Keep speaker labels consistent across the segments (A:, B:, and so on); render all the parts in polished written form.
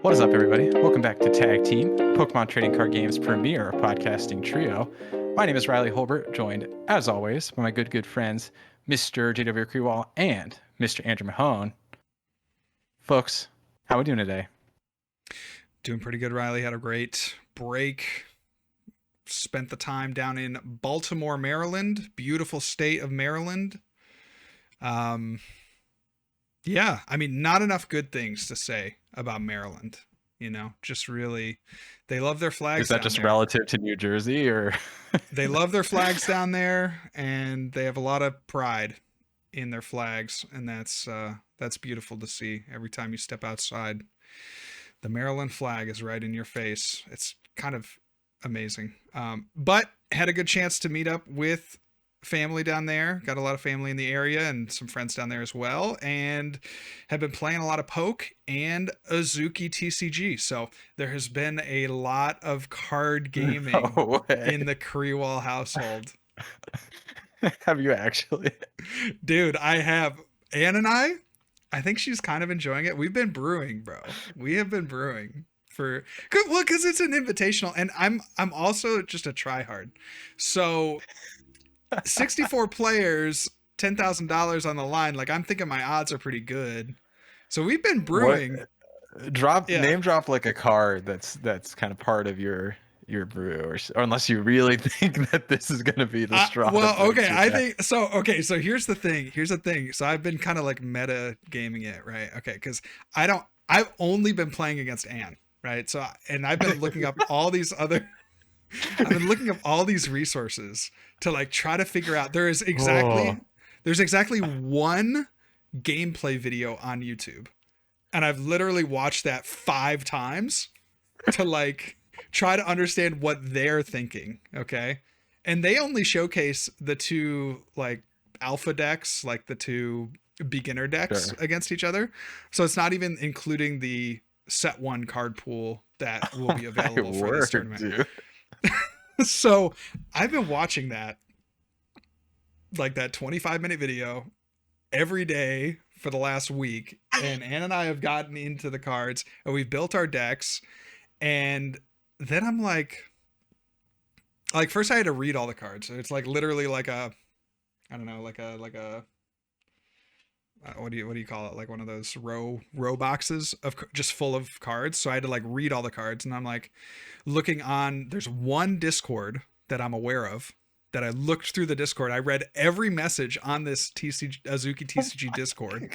A: What is up, everybody? Welcome back to Tag Team, Pokemon Trading Card Games' premier podcasting trio. My name is Riley Hulbert, joined, as always, by my good friends, Mr. JW Kriewall and Mr. Andrew Mahone. Folks, how are we doing today?
B: Doing pretty good, Riley. Had a great break. Spent the time down in Baltimore, Maryland. Beautiful state of Maryland. Yeah, I mean, not enough good things to say about Maryland. You know, just really, they love their flags.
A: Is that just
B: there.
A: relative to New Jersey, or?
B: They love their flags down there, and they have a lot of pride in their flags, and that's beautiful to see every time you step outside. The Maryland flag is right in your face. It's kind of amazing. But had a good chance to meet up with family down there. Got a lot of family in the area and some friends down there as well. And have been playing a lot of Poke and Azuki TCG. So there has been a lot of card gaming in the Kriewall household.
A: Have you actually?
B: Dude, I have. Ann and I think she's kind of enjoying it. We've been brewing, bro. We have been brewing because it's an invitational, and I'm also just a tryhard. So 64 players, $10,000 on the line. Like, I'm thinking my odds are pretty good. So we've been brewing.
A: Name drop like a card that's kind of part of your brew, or unless you really think that this is going to be the straw.
B: Well, okay, I think so. Okay, so here's the thing. So I've been kind of like meta gaming it, right? Okay, because I've only been playing against Anne, right? So, and I've been looking up all these resources to like try to figure out. There's exactly one gameplay video on YouTube, and I've literally watched that 5 times to like try to understand what they're thinking. Okay. And they only showcase the 2 like alpha decks, like the 2 beginner decks against each other. So it's not even including the set 1 card pool that will be available for this tournament. So I've been watching that 25-minute video every day for the last week. And Ann and I have gotten into the cards and we've built our decks. And then I'm like first I had to read all the cards. It's like literally like a, I don't know, like a what do you call it? Like one of those row boxes of just full of cards. So I had to like read all the cards, and I'm like looking on. There's one Discord that I'm aware of that I looked through the Discord. I read every message on this Azuki TCG Discord.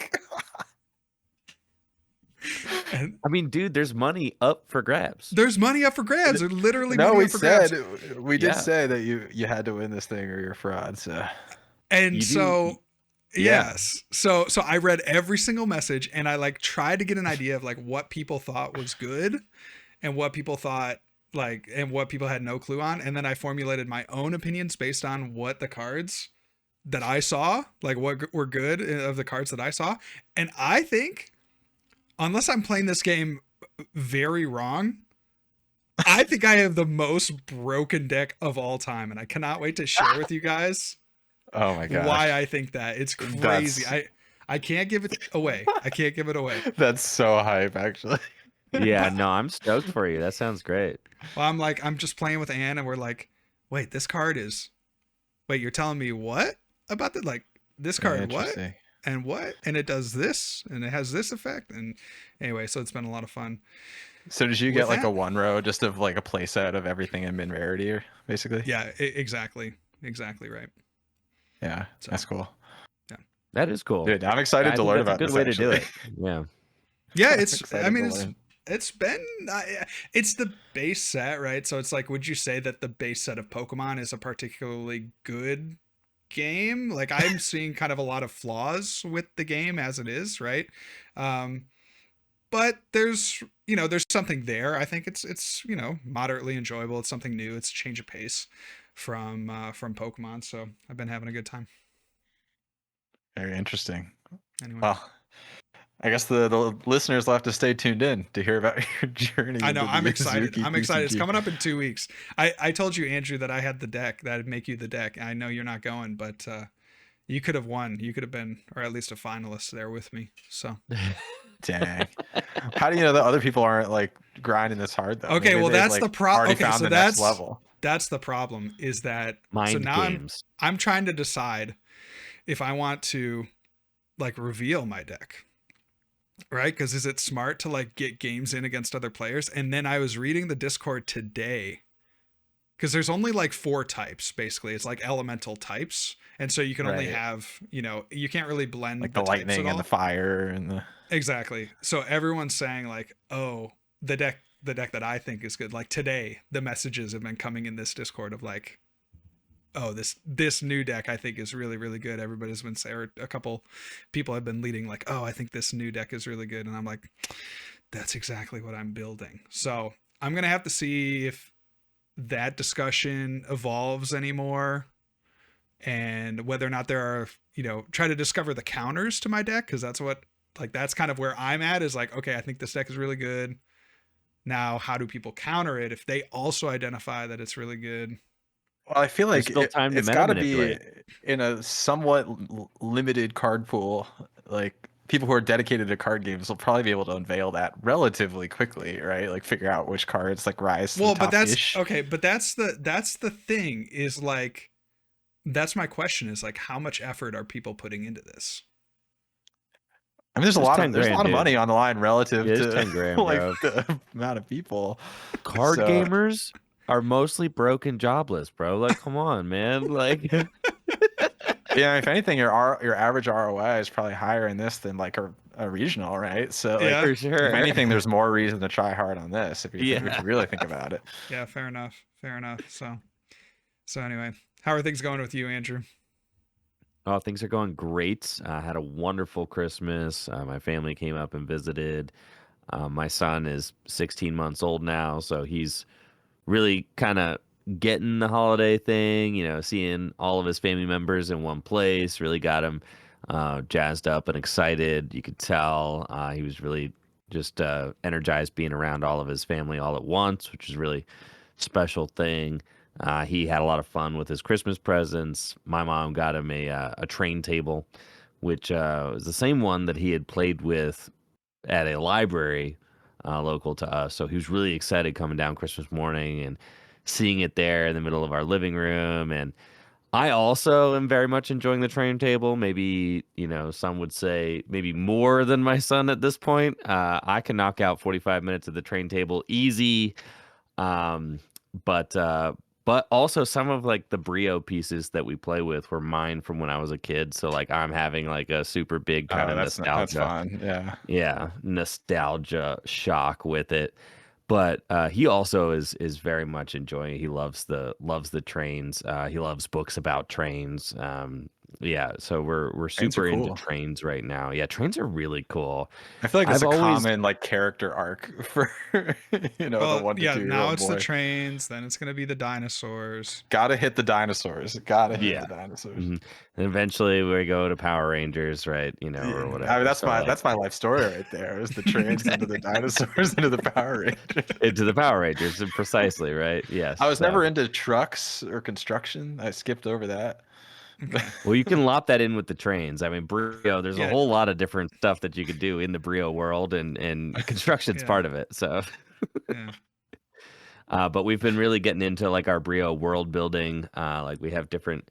C: And, I mean, dude, there's money up for grabs.
B: There's money up for grabs. There's literally
A: no.
B: Money up for grabs.
A: We did say that you had to win this thing or you're a fraud. So
B: yes. So I read every single message, and I like tried to get an idea of like what people thought was good, and what people thought and what people had no clue on, and then I formulated my own opinions based on what the cards that I saw, like what were good of the cards that I saw, and I think, unless I'm playing this game very wrong, I think I have the most broken deck of all time, and I cannot wait to share with you guys.
A: Oh my god!
B: Why I think that. It's crazy. I can't give it away.
A: That's so hype, actually.
C: Yeah, no, I'm stoked for you. That sounds great.
B: Well, I'm just playing with Ann, and we're like, wait, this card is. Wait, you're telling me what about the like this card? What? And what? And it does this, and it has this effect. And anyway, so it's been a lot of fun.
A: So did you get like a 1 row just of like a play set of everything in min rarity, basically?
B: Yeah, exactly right.
A: Yeah, so, that's cool.
C: Yeah, that is cool.
A: Dude, I'm excited to learn about this.
C: That's a good way to do it. Yeah.
B: Yeah, it's been it's the base set, right? So it's like, would you say that the base set of Pokemon is a particularly good game? Like, I'm seeing kind of a lot of flaws with the game as it is, right? But there's something there. I think it's moderately enjoyable. It's something new. It's a change of pace from Pokemon. So I've been having a good time.
A: Very interesting.
B: Anyway.
A: Well, I guess the listeners will have to stay tuned in to hear about your journey.
B: I know. I'm excited. It's coming up in 2 weeks. I told you, Andrew, that I had the deck that'd make you the deck. I know you're not going, but you could have won. You could have been, or at least a finalist there with me. So
A: Dang. How do you know that other people aren't like grinding this hard though?
B: Okay,
A: Maybe
B: well
A: they've,
B: that's
A: like,
B: the problem.
A: already
B: Okay,
A: found
B: so
A: the next level.
B: that's the problem is that so
C: Mind
B: now
C: games.
B: I'm trying to decide if I want to like reveal my deck. Right? Because is it smart to like get games in against other players? And then I was reading the Discord today because there's only like 4 types basically. It's like elemental types, and so you can only
A: Right.
B: have, you can't really blend
A: Like
B: the
A: the
B: types at
A: lightning and
B: all.
A: the fire and the
B: Exactly. So everyone's saying like, oh, the deck that I think is good. Like today, the messages have been coming in this Discord of like, oh, this new deck I think is really really good. Everybody's been saying, or a couple people have been leading like, oh, I think this new deck is really good, and I'm like, that's exactly what I'm building. So I'm gonna have to see if that discussion evolves anymore, and whether or not there are, try to discover the counters to my deck, because that's kind of where I'm at, is like, okay, I think this deck is really good. Now, how do people counter it if they also identify that it's really good?
A: Well, I feel
C: There's
A: like
C: still time to
A: it's
C: meta
A: got to be
C: manipulate.
A: in a somewhat limited card pool. Like people who are dedicated to card games will probably be able to unveil that relatively quickly, right? Like figure out which cards like rise to the
B: Well, but
A: top
B: that's
A: ish.
B: okay. But that's the thing, is like, that's my question, is like, how much effort are people putting into this?
A: I mean, there's a
C: There's
A: lot
C: 10
A: of
C: grand, dude.
A: money on the line relative
C: Yeah, it's
A: to
C: 10 grand,
A: like
C: bro.
A: the amount of people.
C: Card
A: So
C: gamers are mostly broke and jobless, bro. Like, come on, man. Like,
A: yeah, if anything, your average ROI is probably higher in this than like a regional, right? So like,
B: Yeah,
C: for
A: if
C: sure.
A: anything, there's more reason to try hard on this if if
C: Yeah.
A: you really think about it.
B: yeah, fair enough, fair enough. So anyway, how are things going with you, Andrew?
C: Oh, things are going great. I had a wonderful Christmas. My family came up and visited. My son is 16 months old now, so he's really kind of getting the holiday thing, seeing all of his family members in one place really got him jazzed up and excited. You could tell he was really just energized being around all of his family all at once, which is really special thing. He had a lot of fun with his Christmas presents. My mom got him a train table, which was the same one that he had played with at a library local to us. So he was really excited coming down Christmas morning and seeing it there in the middle of our living room. And I also am very much enjoying the train table. Maybe, some would say maybe more than my son at this point. I can knock out 45 minutes of the train table easy. Um, but also some of like the Brio pieces that we play with were mine from when I was a kid. So like I'm having like a super big kind
A: Oh,
C: of
A: that's
C: nostalgia.
A: fun. Yeah.
C: Yeah, nostalgia shock with it. But he also is very much enjoying it. He loves the trains. He loves books about trains. Yeah, so we're
A: Trains are
C: super into
A: cool.
C: trains right now. Yeah, trains are really cool.
A: I feel like that's
C: I've
A: a
C: always
A: common like character arc for the
B: Well,
A: 1 to
B: yeah,
A: 2 year
B: now
A: old
B: it's the
A: boy.
B: trains, then it's gonna be the dinosaurs.
A: Gotta hit the dinosaurs. Gotta hit
C: yeah.
A: the dinosaurs.
C: And eventually we go to Power Rangers, right?
A: Yeah,
C: Or
A: I mean
C: whatever. So like
A: that's my life story right there. It was the trains into the
C: exactly
A: dinosaurs into the Power Rangers.
C: into the Power Rangers, precisely, right? Yes.
A: I was
C: So
A: never into trucks or construction. I skipped over that.
B: Okay.
C: well, you can lop that in with the trains. I mean, Brio, there's a
B: Yeah,
C: whole lot of different stuff that you could do in the Brio world, and construction's
B: yeah,
C: part of it. So,
B: yeah.
C: but we've been really getting into like our Brio world building. Like we have different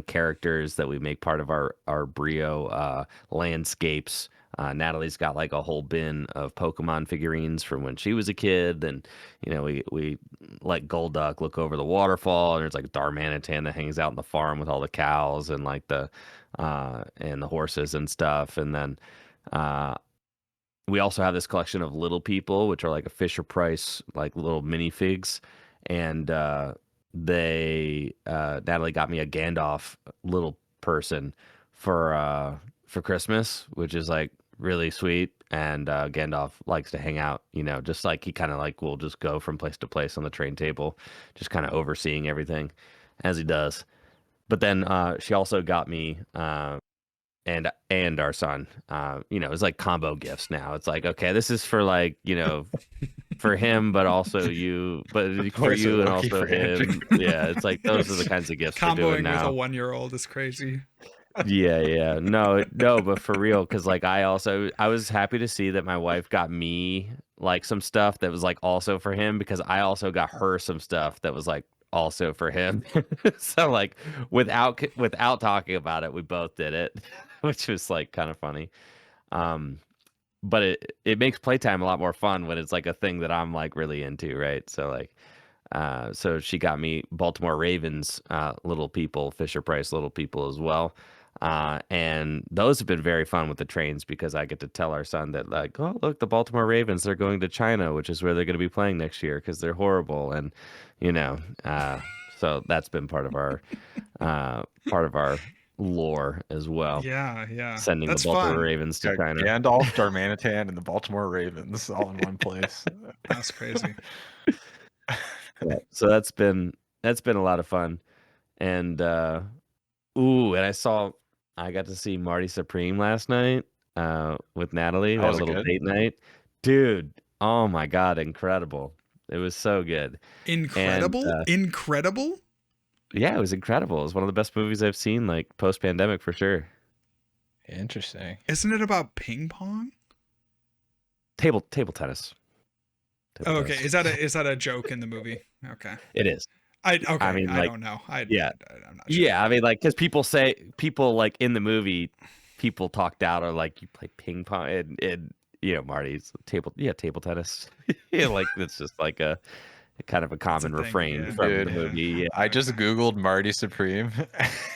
C: characters that we make part of our Brio landscapes. Natalie's got like a whole bin of Pokemon figurines from when she was a kid, and we let Golduck look over the waterfall, and there's like Darmanitan that hangs out in the farm with all the cows and like and the horses and stuff, and then uh, we also have this collection of little people, which are like a Fisher Price like little minifigs, and they Natalie got me a Gandalf little person for Christmas, which is like really sweet. And Gandalf likes to hang out, just like he kind of like will just go from place to place on the train table, just kind of overseeing everything as he does. But then she also got me and our son, it's like combo gifts now. It's like, okay, this is for like, for him, but also you,
A: Of
C: but for
A: course,
C: you and
A: Loki
C: also
A: for Andrew.
C: him. Yeah, it's like those are the kinds of gifts we're doing
B: Comboing with a
C: now.
B: 1-year-old is crazy.
C: Yeah. No, but for real, because like I was happy to see that my wife got me like some stuff that was like also for him because I also got her some stuff that was like also for him. So like without talking about it, we both did it, which was like kind of funny. Um, but it makes playtime a lot more fun when it's like a thing that I'm like really into, right? So like so she got me Baltimore Ravens little people, Fisher Price little people as well. And those have been very fun with the trains because I get to tell our son that like, oh look, the Baltimore Ravens, they're going to China, which is where they're going to be playing next year because they're horrible. And you know, so that's been part of our lore as well.
B: Yeah.
C: Sending the
B: That's
C: Baltimore
B: fun.
C: Ravens to
A: Got
C: China.
A: Gandalf, Darmanitan, and the Baltimore Ravens all in one place.
B: That's crazy.
C: Yeah. So that's been a lot of fun. And ooh, and I got to see Marty Supreme last night with Natalie. We
A: How
C: had a
A: was it
C: little
A: good?
C: date night. Dude, oh my God, incredible. It was so good. And
B: Incredible.
C: yeah, it was incredible. It was one of the best movies I've seen like post-pandemic for sure.
A: Interesting.
B: Isn't it about ping pong?
C: Table tennis. Table
B: Oh, okay.
C: tennis.
B: Is that a joke in the movie? Okay.
C: It is. I
B: Okay.
C: mean,
B: I
C: like,
B: don't know.
C: yeah.
B: I'm not sure.
C: Yeah, I mean, like, because people like in the movie, people talked out or like you play ping pong and you know Marty's table tennis. Yeah, like it's just like a kind of a
B: It's a
C: common
B: thing.
C: refrain
B: Yeah.
C: from the
A: Dude,
B: Yeah.
C: movie. Yeah.
A: I just
B: Okay.
A: Googled Marty Supreme,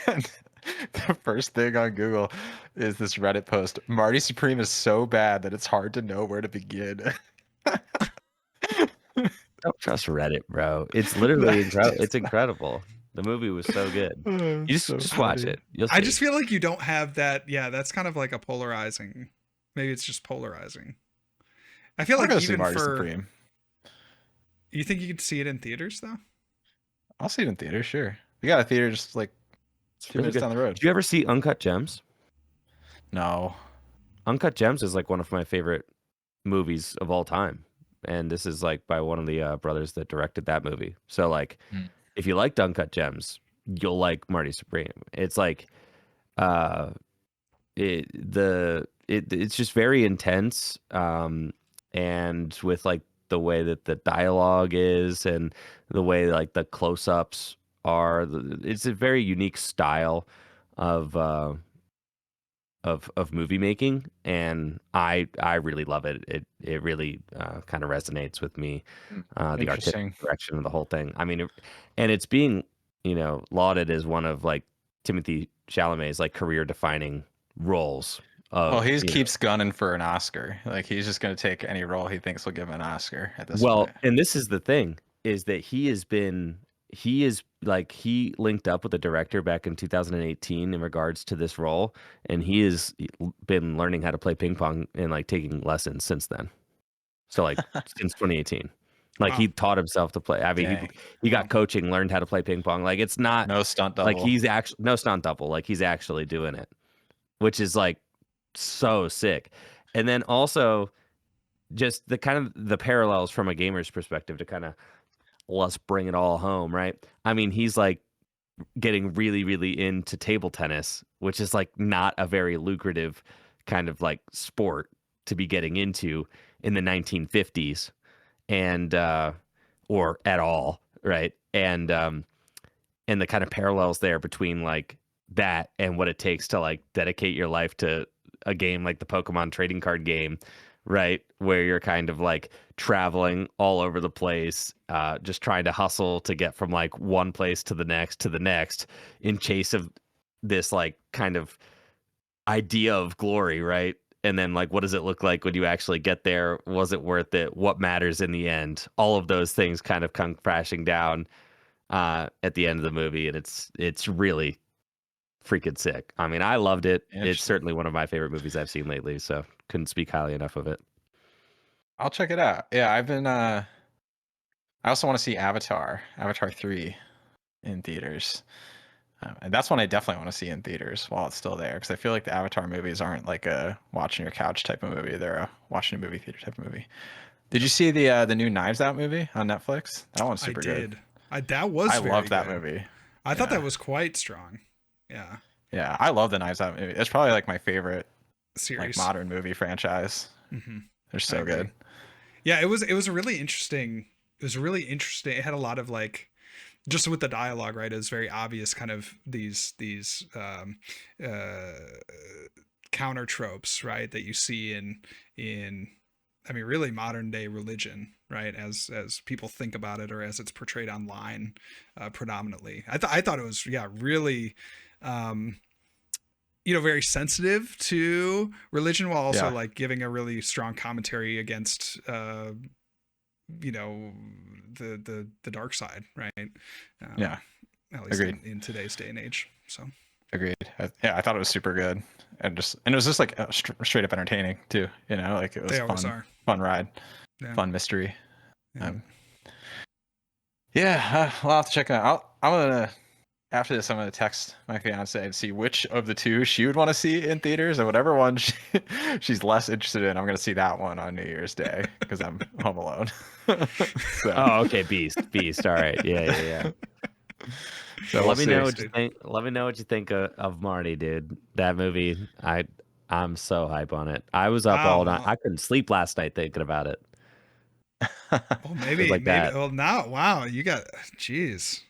A: and the first thing on Google is this Reddit post. Marty Supreme is so bad that it's hard to know where to begin.
C: Don't trust Reddit, bro. It's literally
A: That's
C: incredible. It's
A: just
C: incredible. The movie was so good. You just
A: so
C: just watch
A: funny.
C: it. You'll
B: I
C: see.
B: just feel like you don't have that. Yeah, that's kind of like a polarizing. Maybe it's just polarizing. I feel
A: I'll
B: like
A: go see
B: even
A: Marty
B: for
A: Supreme.
B: you think you could see it in theaters though?
A: I'll see it in theater, sure. We got a theater just like
C: It's
A: 2 minutes
C: really good.
A: down the road.
C: Did you ever see Uncut Gems?
A: No.
C: Uncut Gems is like one of my favorite movies of all time, and this is like by one of the brothers that directed that movie. So like,
A: Hmm.
C: if you liked Uncut Gems, you'll like Marty Supreme. It's like, uh, it's just very intense, and with like the way that the dialogue is and the way like the close-ups are, it's a very unique style of of movie making, and I really love it. It really kind of resonates with me, the artistic
A: Interesting.
C: direction of the whole thing. I mean, and it's being lauded as one of like Timothy Chalamet's like career defining roles
A: Well,
C: of
A: he keeps gunning for an Oscar. Like he's just gonna take any role he thinks will give him an Oscar at this
C: well,
A: point.
C: and this is the thing is that he is like he linked up with the director back in 2018 in regards to this role, and he has been learning how to play ping pong and like taking lessons since then. So like since 2018, like
B: Wow.
C: he taught himself to play. I mean,
A: Dang.
C: he got coaching, learned how to play ping pong. Like it's not
A: No stunt
C: like
A: double.
C: he's actually no stunt double. Like he's actually doing it, which is like so sick. And then also just the kind of the parallels from a gamer's perspective to kind of let's bring it all home, right? I mean, he's like getting really, really into table tennis, which is like not a very lucrative kind of like sport to be getting into in the 1950s and or at all, right? And the kind of parallels there between like that and what it takes to like dedicate your life to a game like the Pokemon trading card game, right? Where you're kind of like traveling all over the place, just trying to hustle to get from like one place to the next in chase of this like kind of idea of glory, right? And then like what does it look like when you actually get there? Was it worth it? What matters in the end? All of those things kind of come crashing down at the end of the movie, and it's really freaking sick. I mean, I loved it. It's
A: Interesting.
C: certainly one of my favorite movies I've seen lately, so couldn't speak highly enough of it.
A: I'll check it out. Yeah, I've been I also want to see Avatar 3 in theaters. And that's one I definitely want to see in theaters while it's still there because I feel like the Avatar movies aren't like a watching your couch type of movie. They're a watching a movie theater type of movie. Did you see the new Knives Out movie on Netflix? That one's
B: I
A: super good.
B: did. That was
A: I
B: very
A: love that
B: good.
A: movie.
B: I thought
A: Yeah.
B: that was quite strong. Yeah.
A: Yeah, I love the Knives Out movie. It's probably like my favorite like
B: series.
A: modern movie franchise.
B: Mm-hmm.
A: They're
B: I
A: so
B: agree.
A: good.
B: Yeah, it was a really interesting. It was really interesting. It had a lot of like just with the dialogue, right? It was very obvious, kind of these uh, counter tropes, right, that you see in I mean, really modern day religion, right? As people think about it, or as it's portrayed online, predominantly. I thought it was really, um, very sensitive to religion, while also
A: Yeah.
B: like giving a really strong commentary against, you know, the dark side, right?
A: Yeah.
B: At least
A: Agreed.
B: in today's day and age. So
A: Agreed. Yeah, I thought it was super good, and it was just like straight up entertaining too. Like it was
B: they always
A: fun,
B: are.
A: fun ride,
B: Yeah.
A: fun mystery.
B: Yeah.
A: Yeah, I'll have to check it out. I'm gonna after this, I'm gonna text my fiance and see which of the two she would want to see in theaters, and whatever one she's less interested in, I'm gonna see that one on New Year's Day because I'm home alone. So,
C: Oh, okay, Beast. All right, yeah.
A: so
C: Well,
A: we'll
C: let me
A: see.
C: know what you think. Let me know what you think of Marty, dude. That movie, I'm so hype on it. I was up all night.
B: Oh,
C: I couldn't sleep last night thinking about it.
B: well,
C: It was like
B: maybe.
C: that.
B: Well, now, wow, you got. Jeez,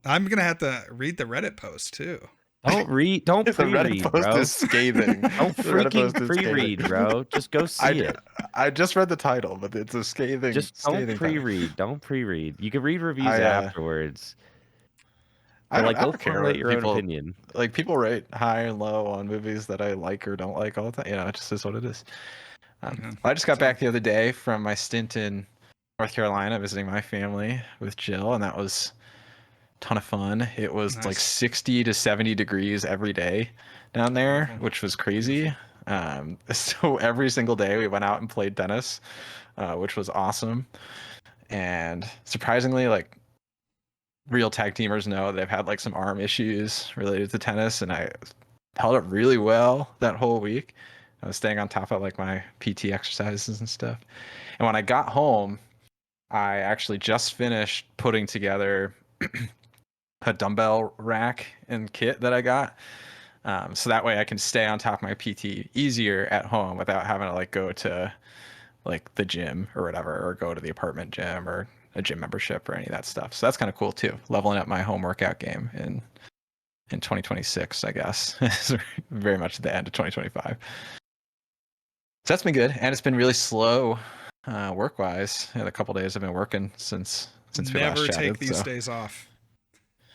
B: I'm gonna have to read the Reddit post too.
C: Don't
A: The Reddit
C: pre-read,
A: post
C: bro.
A: is scathing.
C: Don't
A: The Reddit
C: freaking
A: post is
C: pre-read,
A: scathing.
C: bro. Just go see
A: I,
C: it.
A: I just read the title, but it's a scathing,
C: Just don't
A: scathing title.
C: pre-read. Don't pre-read. You can read reviews
A: I
C: afterwards, but like
A: I
C: go
A: don't care
C: formulate
A: what
C: your own
A: people
C: opinion.
A: like. People rate high and low on movies that I like or don't like all the time. It just is what it is.
B: Yeah.
A: I just got
B: So
A: back the other day from my stint in North Carolina visiting my family with Jill, and that was a ton of fun. It was like
B: nice.
A: 60 to 70 degrees every day down there,
B: Beautiful.
A: which was crazy.
B: Beautiful.
A: So every single day we went out and played tennis, which was awesome. And surprisingly, like real tag teamers know they've had like some arm issues related to tennis, and I held up really well that whole week. I was staying on top of like my PT exercises and stuff. And when I got home, I actually just finished putting together a dumbbell rack and kit that I got. So that way I can stay on top of my PT easier at home without having to like go to like the gym or whatever, or go to the apartment gym or a gym membership or any of that stuff. So that's kind of cool too. Leveling up my home workout game in 2026, I guess. Very much at the end of 2025. So that's been good, and it's been really slow work wise. The couple days I've been working since we last
B: Never take
A: chatted.
B: these
A: So
B: days off.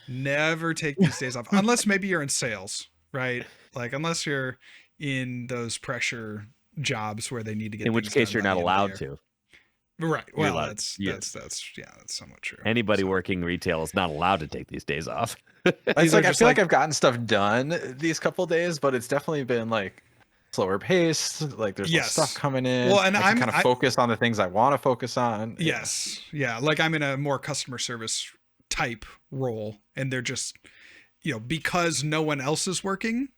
B: Never take these days off, unless maybe you're in sales, right? Like unless you're in those pressure jobs where they need to get
C: In which
B: things
C: case,
B: done
C: you're
B: by the
C: not
B: end of the
C: allowed
B: year.
C: to.
B: Right.
C: You're
B: Well,
C: allowed.
B: that's somewhat true.
C: Anybody
B: So,
C: working retail is not allowed to take these days off.
A: it's
B: these are
A: like I
B: just
A: feel like
B: like
A: I've gotten stuff done these couple days, but it's definitely been like slower paced. Like there's less stuff
B: yes.
A: coming in.
B: Well, and
A: I can kind of
B: I
A: focus on the things I want to focus on. Yeah.
B: yes, yeah. Like I'm in a more customer service type role, and they're just because no one else is working,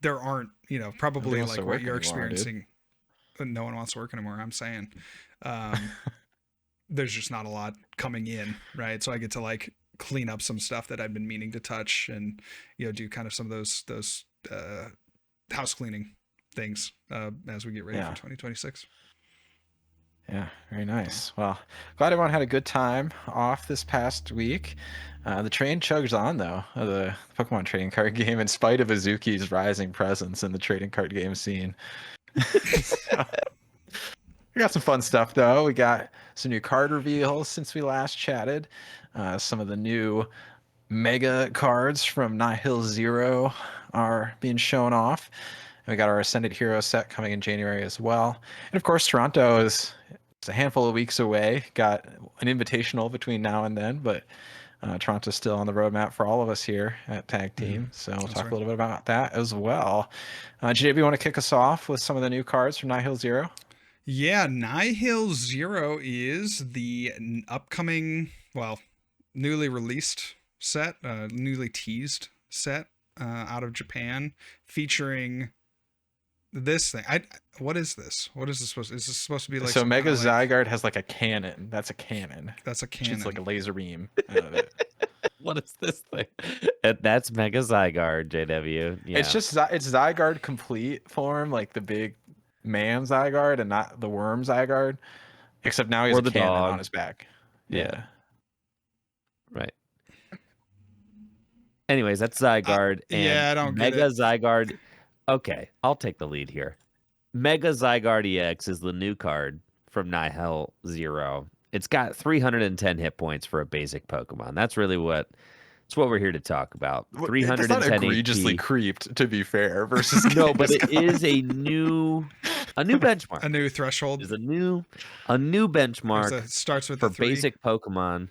B: there aren't
A: Nobody
B: probably
A: wants to
B: like what
A: work
B: you're
A: anymore, dude.
B: experiencing. No one wants to work anymore. I'm saying. Um, there's just not a lot coming in, right? So I get to like clean up some stuff that I've been meaning to touch, and do kind of some of those house cleaning things as we get ready
A: Yeah.
B: for 2026.
A: Yeah, very nice. Well, glad everyone had a good time off this past week. The train chugs on, though, the Pokemon trading card game, in spite of Azuki's rising presence in the trading card game scene. So, we got some fun stuff, though. We got some new card reveals since we last chatted. Some of the new mega cards from Nihil Zero are being shown off. And we got our Ascended Hero set coming in January as well. And of course, Toronto is it's a handful of weeks away. Got an invitational between now and then, but Toronto's still on the roadmap for all of us here at Tag Team. So we'll
B: That's
A: talk
B: right.
A: a little bit about that as well. JB, you want to kick us off with some of the new cards from Nihil Zero?
B: Yeah, Nihil Zero is the upcoming, well, newly released set, newly teased set out of Japan, featuring this thing. What is this? What is this supposed? Is this supposed to be like
A: So
B: some
A: Mega
B: kind of like
A: Zygarde has like a cannon. That's a cannon.
B: that's a
A: Shoots like a
B: cannon?
A: laser beam out of it.
C: What is this thing? And that's Mega Zygarde, JW. Yeah.
A: It's just it's Zygarde complete form, like the big man Zygarde and not the worm Zygarde. Except now he has
C: Or
A: a
C: the
A: cannon
C: dog.
A: on his back.
C: Yeah.
A: Yeah.
C: Right. Anyways, that's Zygarde and
B: yeah, I don't get
C: Mega
B: it.
C: Zygarde. Okay, I'll take the lead here. Mega Zygarde EX is the new card from Nihil Zero. It's got 310 hit points for a basic Pokemon. That's really what we're here to talk about.
A: It's not
C: 310
A: egregiously
C: HP.
A: creeped, to be fair, versus
C: No, but it
A: Kangaskhan.
C: is a new benchmark.
B: A new threshold.
C: Is a new benchmark
B: Starts with
C: for
B: a 3.
C: basic Pokemon.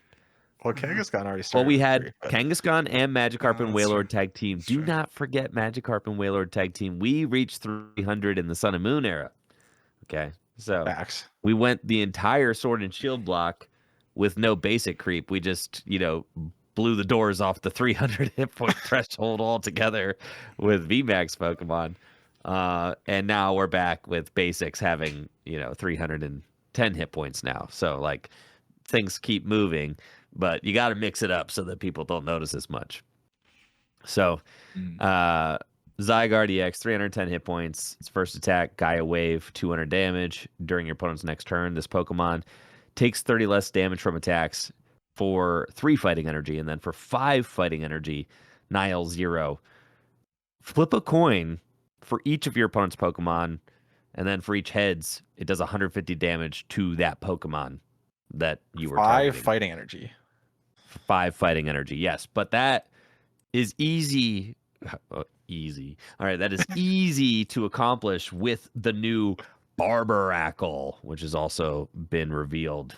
A: Well, Kangaskhan already
C: Well,
A: started.
C: we
A: with
C: had
A: 3, but
C: Kangaskhan and Magikarp and
B: that's
C: Wailord
B: true.
C: tag team.
B: That's
C: Do
B: true.
C: not forget Magikarp and Wailord tag team. We reached 300 in the Sun and Moon era. Okay, so
A: facts.
C: we went the entire Sword and Shield block with no basic creep. We just, blew the doors off the 300 hit point threshold altogether with VMAX Pokemon. And now we're back with basics having, 310 hit points now. So, like, things keep moving, but you got to mix it up so that people don't notice as much. So, Zygarde EX, 310 hit points. Its first attack, Gaia Wave, 200 damage. During your opponent's next turn, this Pokemon takes 30 less damage from attacks for 3 fighting energy, and then for 5 fighting energy, Nihil Zero. Flip a coin for each of your opponent's Pokemon, and then for each heads, it does 150 damage to that Pokemon that you were
A: 5
C: targeting.
A: fighting energy.
C: 5 fighting energy, yes. But that is easy. Easy. All right, that is easy to accomplish with the new Barbaracle, which has also been revealed.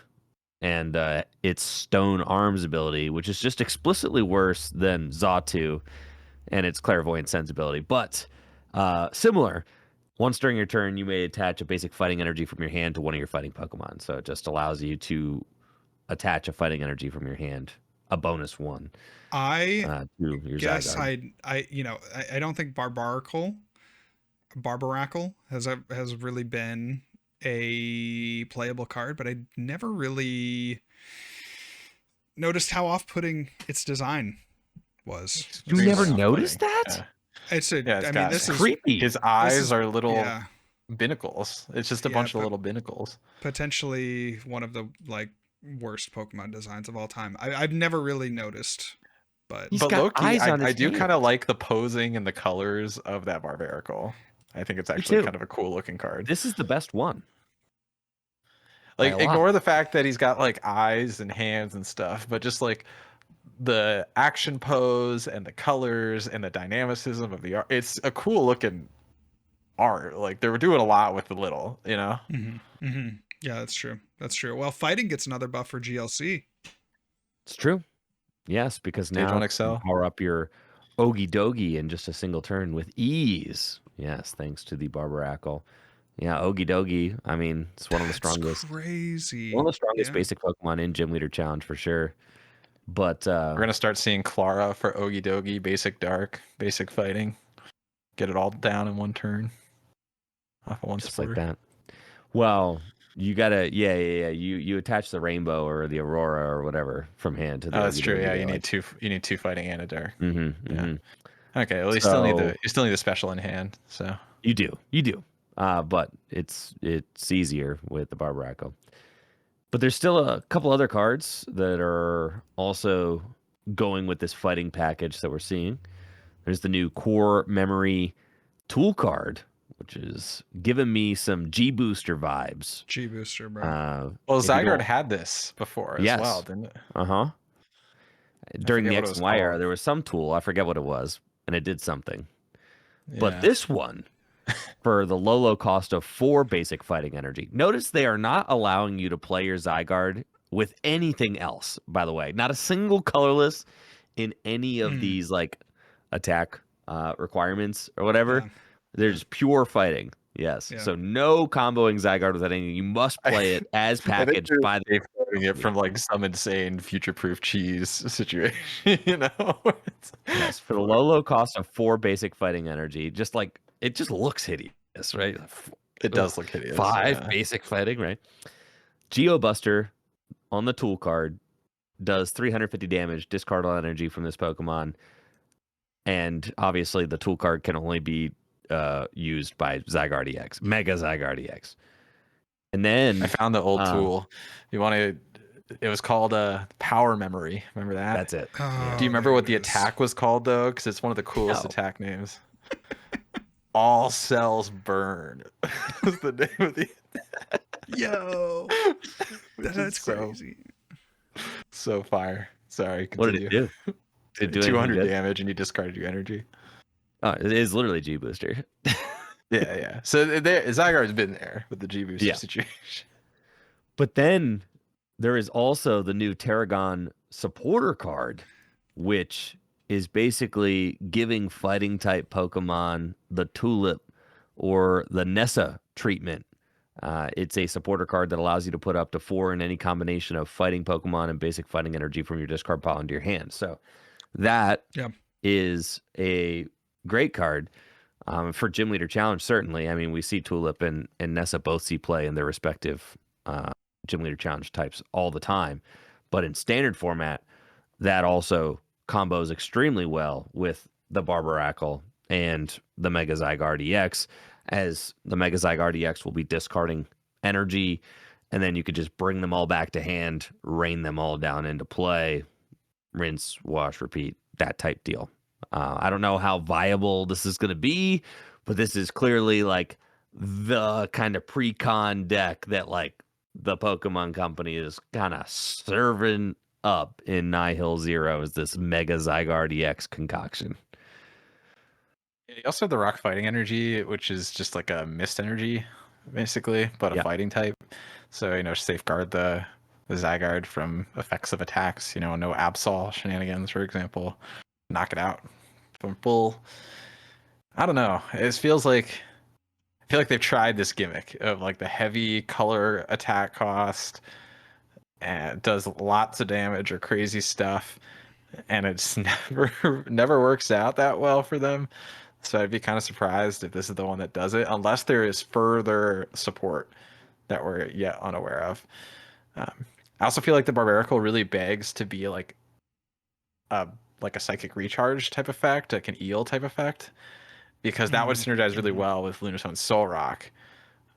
C: And its Stone Arms ability, which is just explicitly worse than Xatu and its Clairvoyant Sense ability. But similar. Once during your turn, you may attach a basic fighting energy from your hand to one of your fighting Pokemon. So it just allows you to attach a fighting energy from your hand, a bonus one.
B: I
C: To your
B: guess
C: Zygarde.
B: I don't think Barbaracle has really been a playable card, but I never really noticed how off-putting its design was.
C: You never
A: Extremely
C: noticed
A: off-putting.
C: that?
B: It's a,
A: Yeah, it's
B: I mean,
A: got
B: this is
C: Creepy.
A: his eyes
B: is-
A: are little
B: yeah,
A: binnacles. It's just a
B: Yeah,
A: bunch of
B: but-
A: little binnacles.
B: potentially one of the worst Pokemon designs of all time. I've never really noticed, but
C: He's
A: But
C: got
A: low-key,
C: eyes on
A: I
C: his
A: do kind
C: hand.
A: of like the posing and the colors of that Barbaracle. I think it's actually
C: too.
A: kind of a cool looking card.
C: This is the best one.
A: Like,
C: by a lot.
A: ignore the fact that he's got like eyes and hands and stuff, but just like the action pose and the colors and the dynamicism of the art. It's a cool looking art. Like, they were doing a lot with the little,
B: yeah, that's true. That's true. Well, fighting gets another buff for GLC.
C: It's true. Yes, because
A: Stage
C: now
A: 1
C: you
A: XL.
C: can power up your Ogie Dogie in just a single turn with ease. Yes, thanks to the Barbaracle. Yeah, Ogie Dogie. I mean, it's one of the strongest.
B: Crazy.
C: One of the strongest
B: Yeah.
C: basic Pokemon in Gym Leader Challenge for sure. But
A: We're gonna start seeing Clara for Ogie Dogie, basic dark, basic fighting. Get it all down in one turn. Off of one
C: just
A: spore.
C: like that. Well, you gotta, yeah. You attach the Rainbow or the Aurora or whatever from hand to the.
A: Oh, that's
C: Ogie
A: true.
C: Dogie
A: Yeah,
C: to,
A: you need
C: like-
A: two. You need 2 fighting and a dark.
C: Mhm,
A: Yeah.
C: mhm.
A: Okay, well, you still need the special in hand. So
C: You do. But it's easier with the Barbaracle. But there's still a couple other cards that are also going with this fighting package that we're seeing. There's the new Core Memory Tool card, which is giving me some G Booster vibes.
B: G Booster, bro.
A: well,
C: if you
A: Zygarde
C: don't-
A: had this before as
C: Yes.
A: well, didn't it?
C: Uh-huh. During the
A: forget what
C: X
A: it was
C: and Y era,
A: called.
C: there was some tool, I forget what it was, and it did something. But
A: Yeah.
C: this one, for the low cost of 4 basic fighting energy. Notice they are not allowing you to play your Zygarde with anything else, by the way. Not a single colorless in any of these attack requirements or whatever.
B: Yeah.
C: They're just pure fighting. Yes.
B: Yeah.
C: So no comboing Zygarde with anything. You must play it as
A: I think
C: packaged
A: they're
C: by the
A: safeguarding it from like some insane future-proof cheese situation. It's-
C: Yes, for the low cost of 4 basic fighting energy. Just like it just looks hideous, right?
A: It does look hideous.
C: 5
A: yeah.
C: basic fighting, right? Geobuster on the tool card. does 350 damage, discard all energy from this Pokemon. And obviously the tool card can only be used by Zygarde EX, Mega Zygarde EX. And then
A: I found the old
C: um,
A: tool. You want to? It was called Power Memory. Remember that?
C: that's it.
B: Oh,
A: Do you remember
B: there
A: what
B: it
A: the
B: is.
A: attack was called though? Because it's one of the coolest
C: No.
A: attack names. All cells burn. Was the name of the.
B: Yo,
A: Which is
B: that's crazy.
A: So fire. Sorry,
C: What did
A: continue.
C: it do? Did it do anything
A: 200
C: good?
A: damage and you discarded your energy.
C: Oh, it is literally G Booster.
A: Yeah. So Zygarde's been there with the G booster
C: Yeah.
A: situation.
C: But then there is also the new Terragon supporter card, which is basically giving fighting type Pokemon the Tulip or the Nessa treatment. It's a supporter card that allows you to put up to 4 in any combination of fighting Pokemon and basic fighting energy from your discard pile into your hand. So that is a great card for Gym Leader Challenge, certainly. I mean, we see Tulip and Nessa both see play in their respective Gym Leader Challenge types all the time. But in standard format, that also combos extremely well with the Barbaracle and the Mega Zygarde EX, as the Mega Zygarde EX will be discarding energy, and then you could just bring them all back to hand, rain them all down into play, rinse, wash, repeat, that type deal. I don't know how viable this is going to be, but this is clearly like the kind of pre-con deck that like the Pokemon Company is kind of serving up in Nihil Zero, is this Mega Zygarde EX concoction.
A: You also have the rock fighting energy, which is just like a mist energy, basically, but a fighting type. So, safeguard the Zygarde from effects of attacks, no Absol shenanigans, for example. Knock it out from full. I don't know. I feel like they've tried this gimmick of like the heavy color attack cost and does lots of damage or crazy stuff, and it's never works out that well for them. So I'd be kind of surprised if this is the one that does it, unless there is further support that we're yet unaware of. I also feel like the Barbaracle really begs to be like a psychic recharge type effect, like an eel type effect, because that would synergize really well with Lunastone's Soul Rock.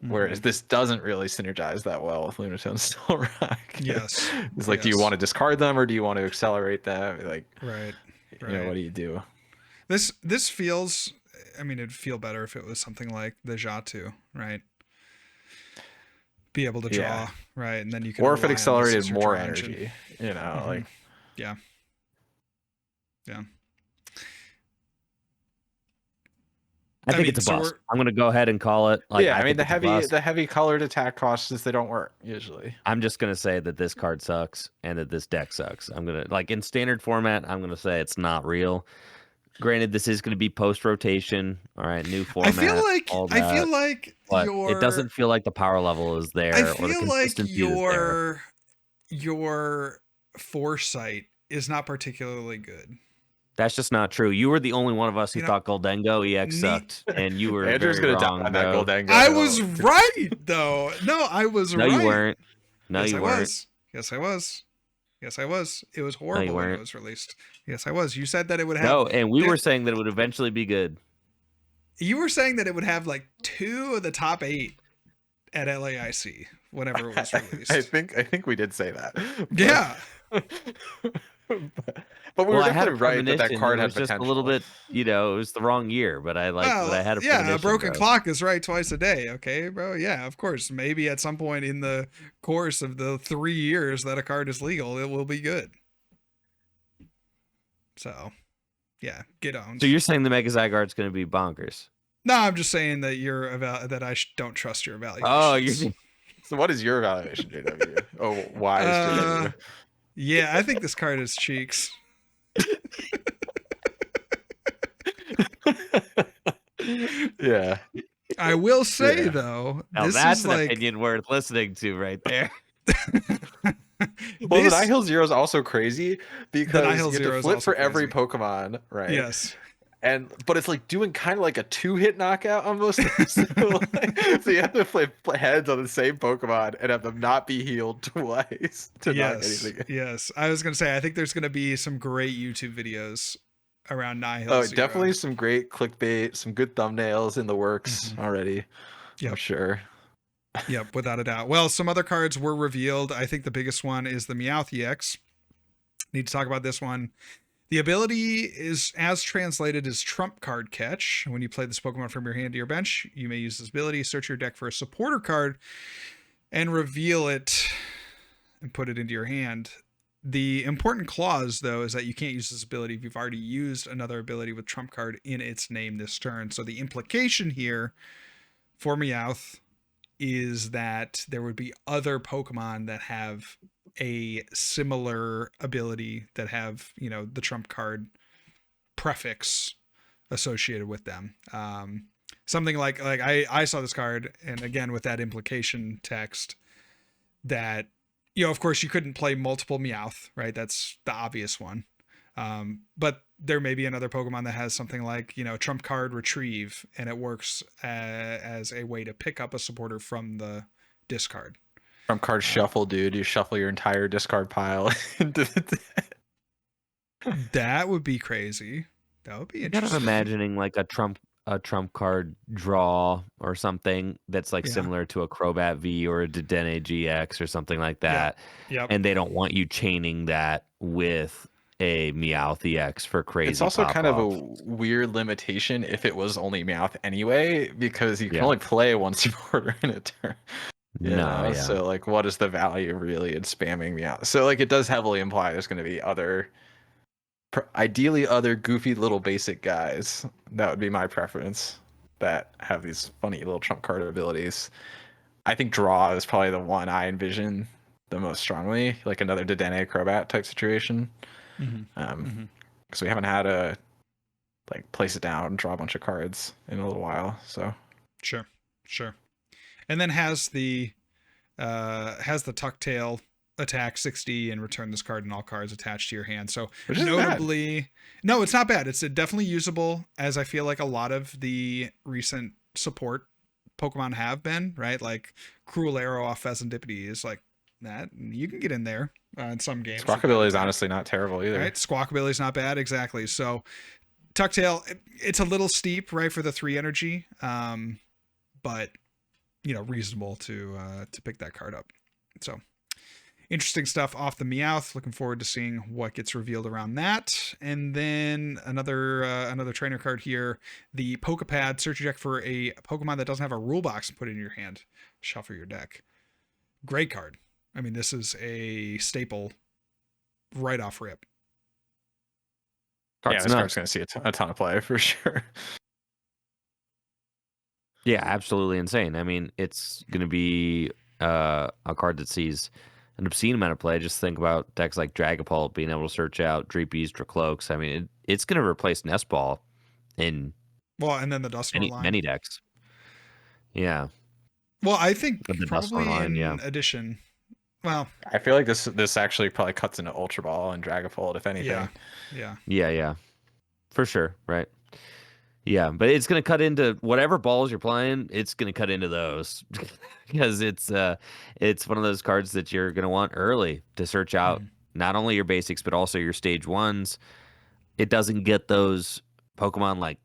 A: Whereas this doesn't really synergize that well with Lunastone's Soul Rock.
B: Yes.
A: It's like, do you want to discard them or do you want to accelerate them? Like,
B: right.
A: What do you do?
B: This feels, I mean, it'd feel better if it was something like the Xatu, right? Be able to draw, right? And then you can,
A: or if it
B: rely on this
A: accelerated
B: as your
A: more
B: draw
A: energy,
B: engine.
A: like,
B: yeah.
C: I think it's a bust. I'm going to go ahead and call it. Like,
A: I mean, the heavy colored attack costs is they don't work usually.
C: I'm just going to say that this card sucks and that this deck sucks. I'm going to, like, in standard format, I'm going to say it's not real. Granted, this is going to be post rotation. All right, new format.
B: I feel like
C: but it doesn't feel like the power level is there.
B: I feel
C: or the
B: like
C: consistency is there.
B: your foresight is not particularly good.
C: That's just not true. You were the only one of us who thought Goldengo EX sucked, and you were
A: Andrew's
C: very
A: gonna
C: wrong,
A: die on that Goldengo.
B: I was right, though. No, I was right.
C: No, you weren't. No,
B: yes,
C: you
B: I
C: weren't.
B: Was. Yes, I was. Yes, I was. It was horrible when it was released. Yes, I was. You said that it would have.
C: No, and we were saying that it would eventually be good.
B: You were saying that it would have like 2 of the top 8 at LAIC whenever it was released.
A: I think we did say that.
B: Yeah.
A: But we were definitely right that card
C: had
A: potential.
C: Just a little bit, it was the wrong year, but I had a
B: a broken clock is right twice a day, okay, bro? Yeah, of course. Maybe at some point in the course of the 3 years that a card is legal, it will be good. So, yeah, get on.
C: So you're saying the Mega Zygarde's going to be bonkers?
B: No, I'm just saying that that I don't trust your evaluation.
C: Oh,
A: so what is your evaluation, JW? Oh, why is JW?
B: Yeah, I think this card is cheeks.
A: Yeah.
B: I will say though,
C: now
B: this
C: that's
B: is
C: an
B: like
C: opinion worth listening to right there.
A: Well, the Nihil Zero is also crazy because you have to flip for every
B: crazy.
A: Pokemon, right?
B: Yes.
D: but it's like doing kind of like a 2-hit knockout almost. So, so you have to play heads on the same Pokemon and have them not be healed twice to knock anything.
B: Yes. I was gonna say, I think there's gonna be some great YouTube videos around Nihil.
D: Oh, definitely some great clickbait, some good thumbnails in the works already.
B: Yep.
D: I'm sure.
B: Yep, without a doubt. Well, some other cards were revealed. I think the biggest one is the Meowth EX. Need to talk about this one. The ability is, as translated, as Trump Card Catch. When you play this Pokemon from your hand to your bench, you may use this ability, search your deck for a supporter card, and reveal it and put it into your hand. The important clause, though, is that you can't use this ability if you've already used another ability with Trump Card in its name this turn. So the implication here for Meowth is that there would be other Pokemon that have a similar ability that have, you know, the Trump card prefix associated with them. Something like I saw this card, and again with that implication text that, you know, of course you couldn't play multiple Meowth, right? That's the obvious one. But there may be another Pokemon that has something like, you know, Trump card retrieve, and it works as a way to pick up a supporter from the discard.
D: Trump card shuffle, dude. You shuffle your entire discard pile into the deck.
B: That would be crazy. That would be interesting.
C: Kind of imagining like a trump card draw or something that's like similar to a Crobat V or a Dedenne GX or something like that.
B: Yep.
C: And they don't want you chaining that with a Meowth EX for crazy.
D: It's also kind of
C: pop-off.
D: a weird limitation if it was only Meowth anyway, because you can only play one supporter in a turn. So like, what is the value really in spamming Meowth? So like, it does heavily imply there's going to be ideally other goofy little basic guys. That would be my preference, that have these funny little trump card abilities. I think draw is probably the one I envision the most strongly, like another Dedenne Crobat type situation. Because we haven't had a like place it down and draw a bunch of cards in a little while. So
B: sure. And then has the Tucktail attack 60 and return this card and all cards attached to your hand. So notably, no, it's not bad. It's definitely usable, as I feel like a lot of the recent support Pokemon have been, right? Like Cruel Arrow off Pheasantipity is like that. You can get in there in some games.
D: Squawkabilly is honestly not terrible either.
B: Right? Squawkabilly is not bad. Exactly. So Tucktail, it's a little steep, right, for the 3 energy. But you know, reasonable to pick that card up. So interesting stuff off the Meowth. Looking forward to seeing what gets revealed around that. And then another trainer card here, the Pokepad. Search your deck for a Pokemon that doesn't have a rule box and put it in your hand. Shuffle your deck. Great card. I mean, this is a staple right off rip.
D: This card's going to see a ton of play for sure.
C: Yeah, absolutely insane. I mean, it's going to be a card that sees an obscene amount of play. Just think about decks like Dragapult being able to search out Dreepies, Dracloaks. I mean, it's going to replace Nest Ball in
B: and then the Dusknoir line.
C: Many decks. Yeah.
B: Well, I think
C: the
B: probably
C: line,
B: in addition. Well,
D: I feel like this actually probably cuts into Ultra Ball and Dragapult, if anything.
C: Yeah. For sure, right? Yeah, but it's going to cut into whatever balls you're playing. It's going to cut into those because it's one of those cards that you're going to want early to search out not only your basics but also your stage 1s. It doesn't get those Pokemon like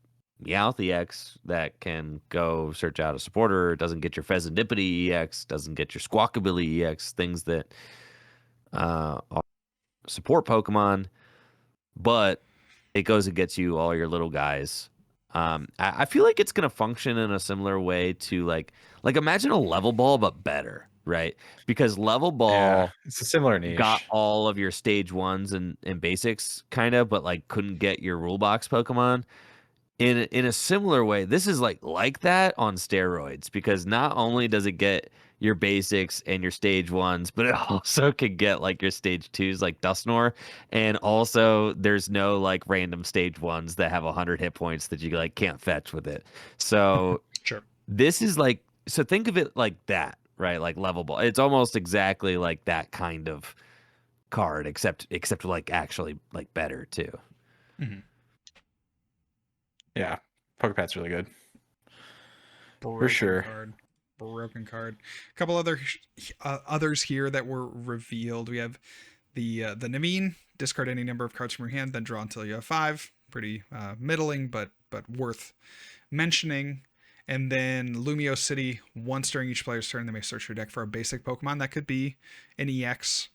C: Meowth EX that can go search out a supporter. It doesn't get your Pheasantipity EX. Doesn't get your Squawkabilly EX. Things that are support Pokemon, but it goes and gets you all your little guys. I feel like it's going to function in a similar way to like imagine a level ball, but better, right? Because level ball
D: it's a similar niche.
C: Got all of your stage 1s and basics kind of, but like couldn't get your rule box Pokemon. In a similar way, this is like that on steroids, because not only does it get your basics and your stage 1s, but it also could get like your stage 2s like Dusknoir, and also there's no like random stage 1s that have 100 hit points that you like can't fetch with it. So
B: sure,
C: this is like, so think of it like that, right? Like level ball. It's almost exactly like that kind of card, except like actually like better too.
D: Yeah, Pokepat's really good.
B: Broken
D: sure.
B: card. Broken card. A couple other others here that were revealed. We have the Naveen. Discard any number of cards from your hand, then draw until you have 5. Pretty middling, but worth mentioning. And then Lumio City. Once during each player's turn, they may search your deck for a basic Pokemon. That could be an EX.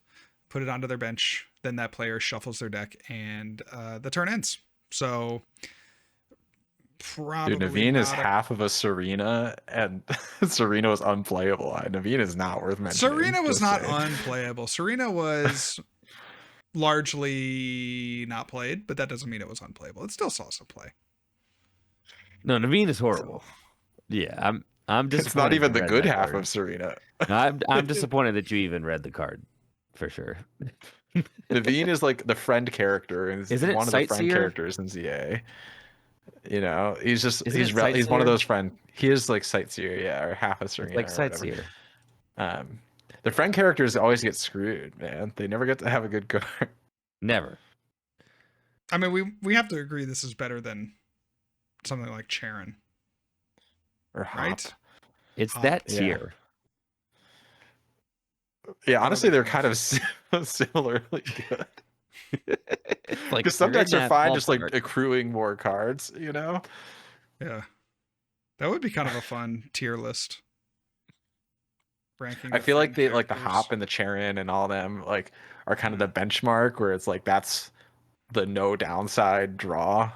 B: Put it onto their bench. Then that player shuffles their deck, and the turn ends. So probably
D: Dude, Naveen is
B: not a
D: half of a Serena, and Serena was unplayable. Naveen is not worth mentioning.
B: Serena was
D: just
B: not
D: saying.
B: unplayable. Serena was largely not played, but that doesn't mean it was unplayable. It still saw some play.
C: No, Naveen is horrible. Yeah, I'm disappointed.
D: It's not even
C: you
D: the
C: read
D: good
C: that
D: half
C: card.
D: of Serena.
C: I'm disappointed that you even read the card, for sure.
D: Naveen is like the friend character, and
C: Isn't it
D: one of the friend
C: Sightseer?
D: characters in ZA. You know, he's just
C: Isn't
D: he's
C: it
D: he's one
C: Sightseer?
D: of those friend. He is like Sightseer, yeah, or half a
C: It's
D: Serena
C: like
D: or whatever.
C: Sightseer.
D: The friend characters always get screwed, man. They never get to have a good card.
C: Never.
B: I mean, we have to agree this is better than something like Charon,
D: Or Hop.
B: right?
C: It's
B: Hop,
C: that
D: yeah.
C: tier.
D: Yeah,
B: That'll
D: honestly,
B: be
D: they're
B: tough.
D: kind of similarly good.
C: Like
D: Because some
C: they're in
D: decks are
C: that
D: fine, just like
C: ballpark.
D: accruing more cards. You know.
B: Yeah. That would be kind of a fun tier list. Ranking.
D: I
B: the
D: feel like
B: friend
D: they like the
B: characters.
D: Hop and the Charon and all them like are kind of the benchmark where it's like that's the no downside draw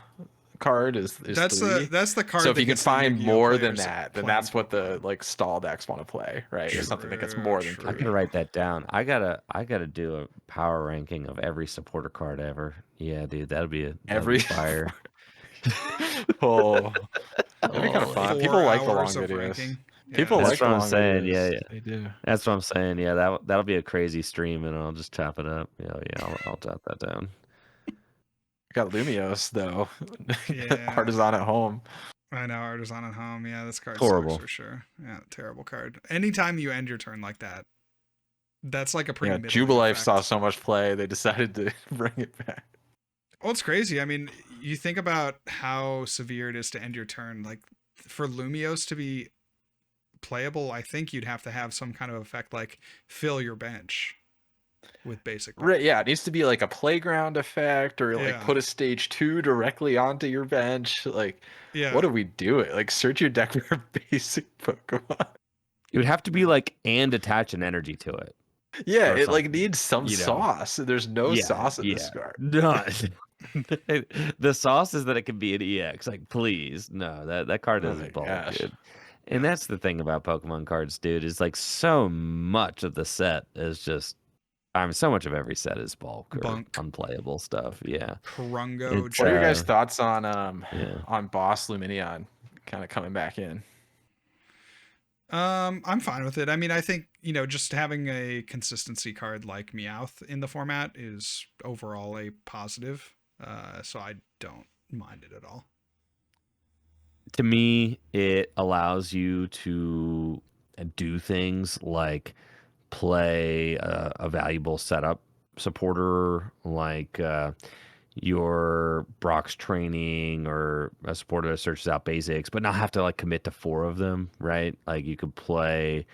D: card is
B: That's
D: 3.
B: the card.
D: So if
B: that
D: you can
B: gets the
D: find
B: Yu-Gi-Oh
D: more than
B: players
D: that, then
B: playing
D: that's what the
B: Pokemon.
D: like stall decks want to play, right? Is something that gets more than
B: True,
C: I
D: 3.
C: gotta write that down. I gotta do a power ranking of every supporter card ever. Yeah, dude, that'd be
D: Every
C: fire.
D: oh, that'd be kind of fun.
B: 4
D: People like the long
B: hours of
D: videos.
B: ranking.
D: People
B: Yeah.
C: That's
D: like the
C: what I'm
D: long
C: saying.
D: videos.
C: Yeah, yeah.
D: They do.
C: That's what I'm saying. Yeah, that'll be a crazy stream, and I'll just chop it up. Yeah, I'll chop that down.
D: Got Lumios though.
B: Yeah.
D: Artisan at home.
B: I know, Artisan at home. Yeah, this card
C: Horrible.
B: sucks for sure. Yeah, terrible card. Anytime you end your turn like that, that's like a pretty
D: Yeah,
B: middling
D: Jubilife
B: effect.
D: saw so much play, they decided to bring it back.
B: Well, it's crazy. I mean, you think about how severe it is to end your turn. Like, for Lumios to be playable, I think you'd have to have some kind of effect like fill your bench with basic.
D: Right, yeah, it needs to be like a playground effect or like
B: Yeah.
D: put a stage 2 directly onto your bench. Like,
B: Yeah.
D: what are we doing? Like, search your deck for basic Pokemon.
C: It would have to be like and attach an energy to it.
D: Yeah,
C: Or
D: it like
C: something,
D: needs some
C: you know.
D: sauce. There's no sauce in this card.
C: No. The sauce is that it can be an EX. Like, please, no, that card
D: Oh
C: is
D: my
C: ball,
D: gosh.
C: dude. And that's the thing about Pokemon cards, dude. Is like so much of the set is just. I mean, so much of every set is bulk or
B: Bunk.
C: unplayable stuff. Yeah.
B: Krungo.
C: It's,
D: What are your guys'
C: uh,
D: thoughts on
C: Yeah.
D: Boss Luminion kind of coming back in?
B: I'm fine with it. I mean, I think, just having a consistency card like Meowth in the format is overall a positive. So I don't mind it at all.
C: To me, it allows you to do things like play a valuable setup supporter, like your Brock's training or a supporter that searches out basics, but not have to like commit to 4 of them, right? Like you could play
B: Like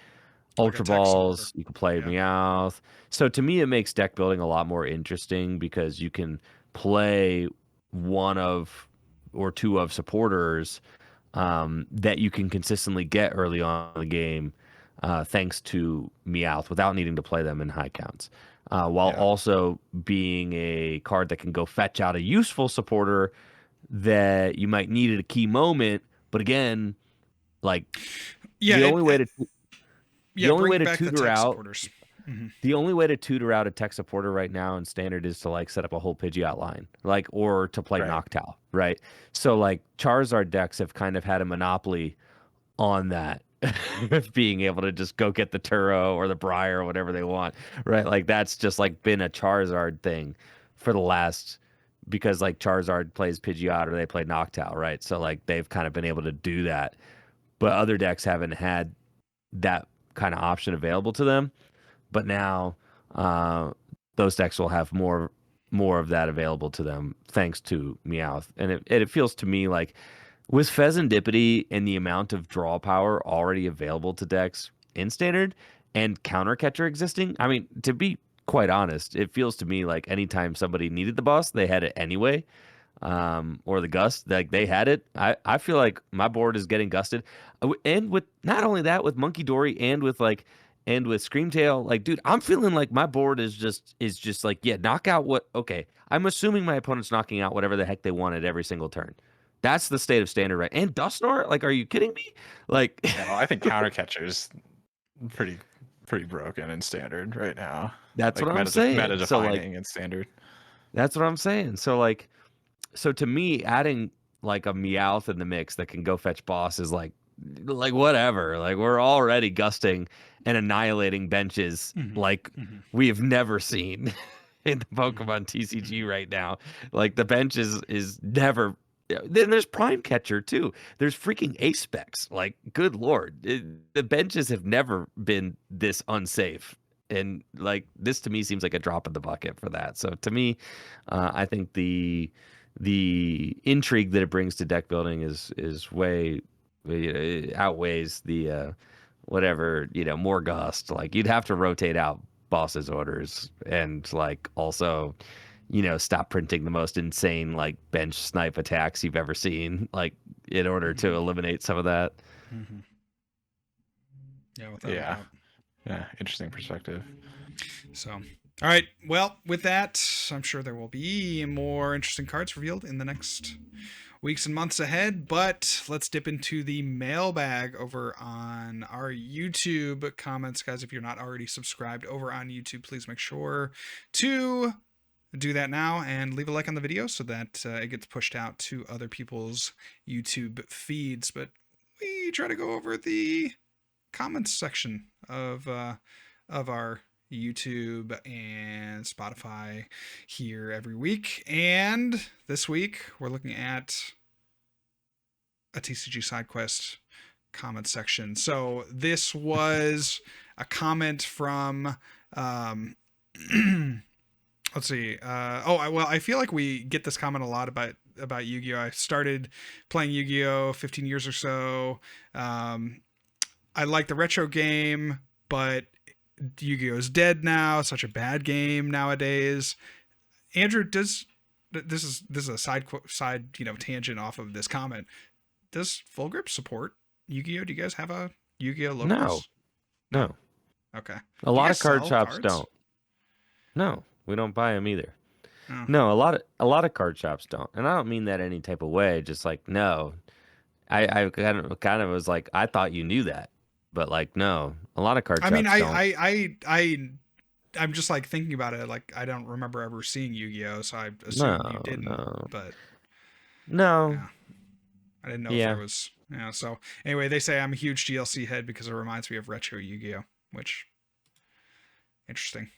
B: a
C: Ultra
B: tech
C: Balls,
B: supporter.
C: you could play
B: Yeah.
C: Meowth. So to me, it makes deck building a lot more interesting because you can play 1 of or 2 of supporters that you can consistently get early on in the game thanks to Meowth without needing to play them in high counts. While
D: Yeah.
C: also being a card that can go fetch out a useful supporter that you might need at a key moment. But again, like
B: Yeah.
C: the only way to
B: bring back the
C: tutor
B: tech
C: out
B: supporters. Mhm.
C: the only way to tutor out a tech supporter right now in standard is to like set up a whole Pidgeot line, like or to play
D: Right.
C: Noctowl, right? So like Charizard decks have kind of had a monopoly on that, being able to just go get the Turo or the Briar or whatever they want, right? Like that's just like been a Charizard thing for the last because like Charizard plays Pidgeot or they play Noctowl, right? So like they've kind of been able to do that, but other decks haven't had that kind of option available to them. But now those decks will have more of that available to them thanks to Meowth, and it feels to me like with Pheasantipity and the amount of draw power already available to decks in standard and counter catcher existing, I mean, to be quite honest, it feels to me like anytime somebody needed the boss, they had it anyway. Or the gust, like they had it. I feel like my board is getting gusted. And with not only that, with Monkey Dory and with Screamtail, like, dude, I'm feeling like my board is just like, yeah, knock out what okay. I'm assuming my opponent's knocking out whatever the heck they want at every single turn. That's the state of standard, right? And Dusknoir, like, are you kidding me? Like,
D: No, I think counter catcher's pretty broken in standard right now.
C: that's
D: Like
C: what I'm saying.
D: meta
C: So like,
D: defining in standard.
C: that's what I'm saying. So like, so to me, adding like a Meowth in the mix that can go fetch boss is like whatever. Like we're already gusting and annihilating benches like we have never seen in the Pokemon TCG right now. Like the bench is never. Then there's Prime Catcher too. There's freaking Ace Specs. Like, good lord, the benches have never been this unsafe. And like this to me seems like a drop in the bucket for that. So to me, I think the intrigue that it brings to deck building is way it outweighs the whatever, more gust. Like you'd have to rotate out bosses orders and like also stop printing the most insane like bench snipe attacks you've ever seen, like in order to eliminate some of that.
B: Yeah, without a
D: Yeah.
B: doubt.
D: Yeah, interesting perspective.
B: So, all right. Well, with that, I'm sure there will be more interesting cards revealed in the next weeks and months ahead. But let's dip into the mailbag over on our YouTube comments, guys. If you're not already subscribed over on YouTube, please make sure to do that now and leave a like on the video so that it gets pushed out to other people's YouTube feeds. But we try to go over the comments section of our YouTube and Spotify here every week. And this week we're looking at a TCG side quest comment section. So this was a comment from let's see. I feel like we get this comment a lot about Yu-Gi-Oh! I started playing Yu-Gi-Oh! 15 years or so. I like the retro game, but Yu-Gi-Oh! Is dead now. It's such a bad game nowadays. Andrew, this is a side tangent off of this comment. Does Full Grip support Yu-Gi-Oh? Do you guys have a Yu-Gi-Oh! Locals?
C: No.
B: Okay.
C: A lot of card shops don't. No, we don't buy them either.
B: Oh.
C: No, a lot of card shops don't, and I don't mean that any type of way. Just like no, I kind of was like, I thought you knew that, but like no, a lot of card shops don't.
B: I'm just like thinking about it. Like I don't remember ever seeing Yu-Gi-Oh, so I assume you didn't.
C: No.
B: But
C: no,
B: yeah. I didn't know if there was. Yeah. So anyway, they say I'm a huge DLC head because it reminds me of retro Yu-Gi-Oh, which interesting.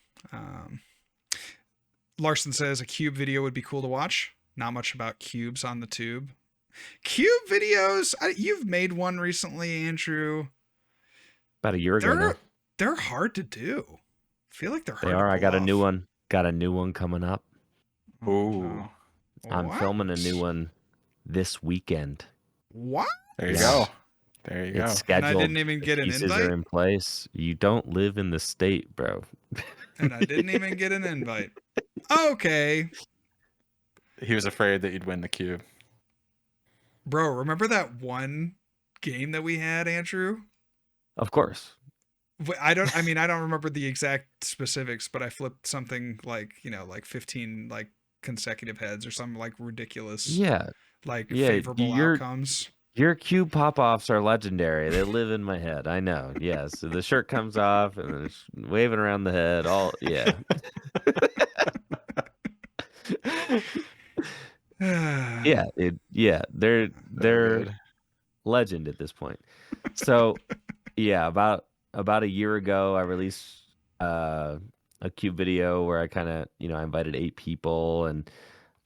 B: Larson says a cube video would be cool to watch. Not much about cubes on the tube. Cube videos. You've made one recently, Andrew.
C: About a year ago now.
B: They're hard to do. I feel like they're hard.
C: They are.
B: To
C: I got
B: off.
C: a new one. Got a new one coming up.
D: Ooh.
C: I'm filming a new one this weekend.
B: What?
D: There you go. There you go.
C: It's scheduled.
B: And I didn't even get an
C: pieces
B: invite.
C: Are in place. You don't live in the state, bro.
B: And I didn't even get an invite. Okay.
D: He was afraid that you'd win the cube.
B: Bro, remember that one game that we had, Andrew?
C: Of course.
B: I don't remember the exact specifics, but I flipped something like 15 like consecutive heads or something like ridiculous.
C: Yeah.
B: Favorable outcomes.
C: Your cube pop-offs are legendary. They live in my head. I know. Yeah. So the shirt comes off and it's waving around the head. They're legend at this point. So yeah, about a year ago I released a cube video where I kind of, I invited 8 people and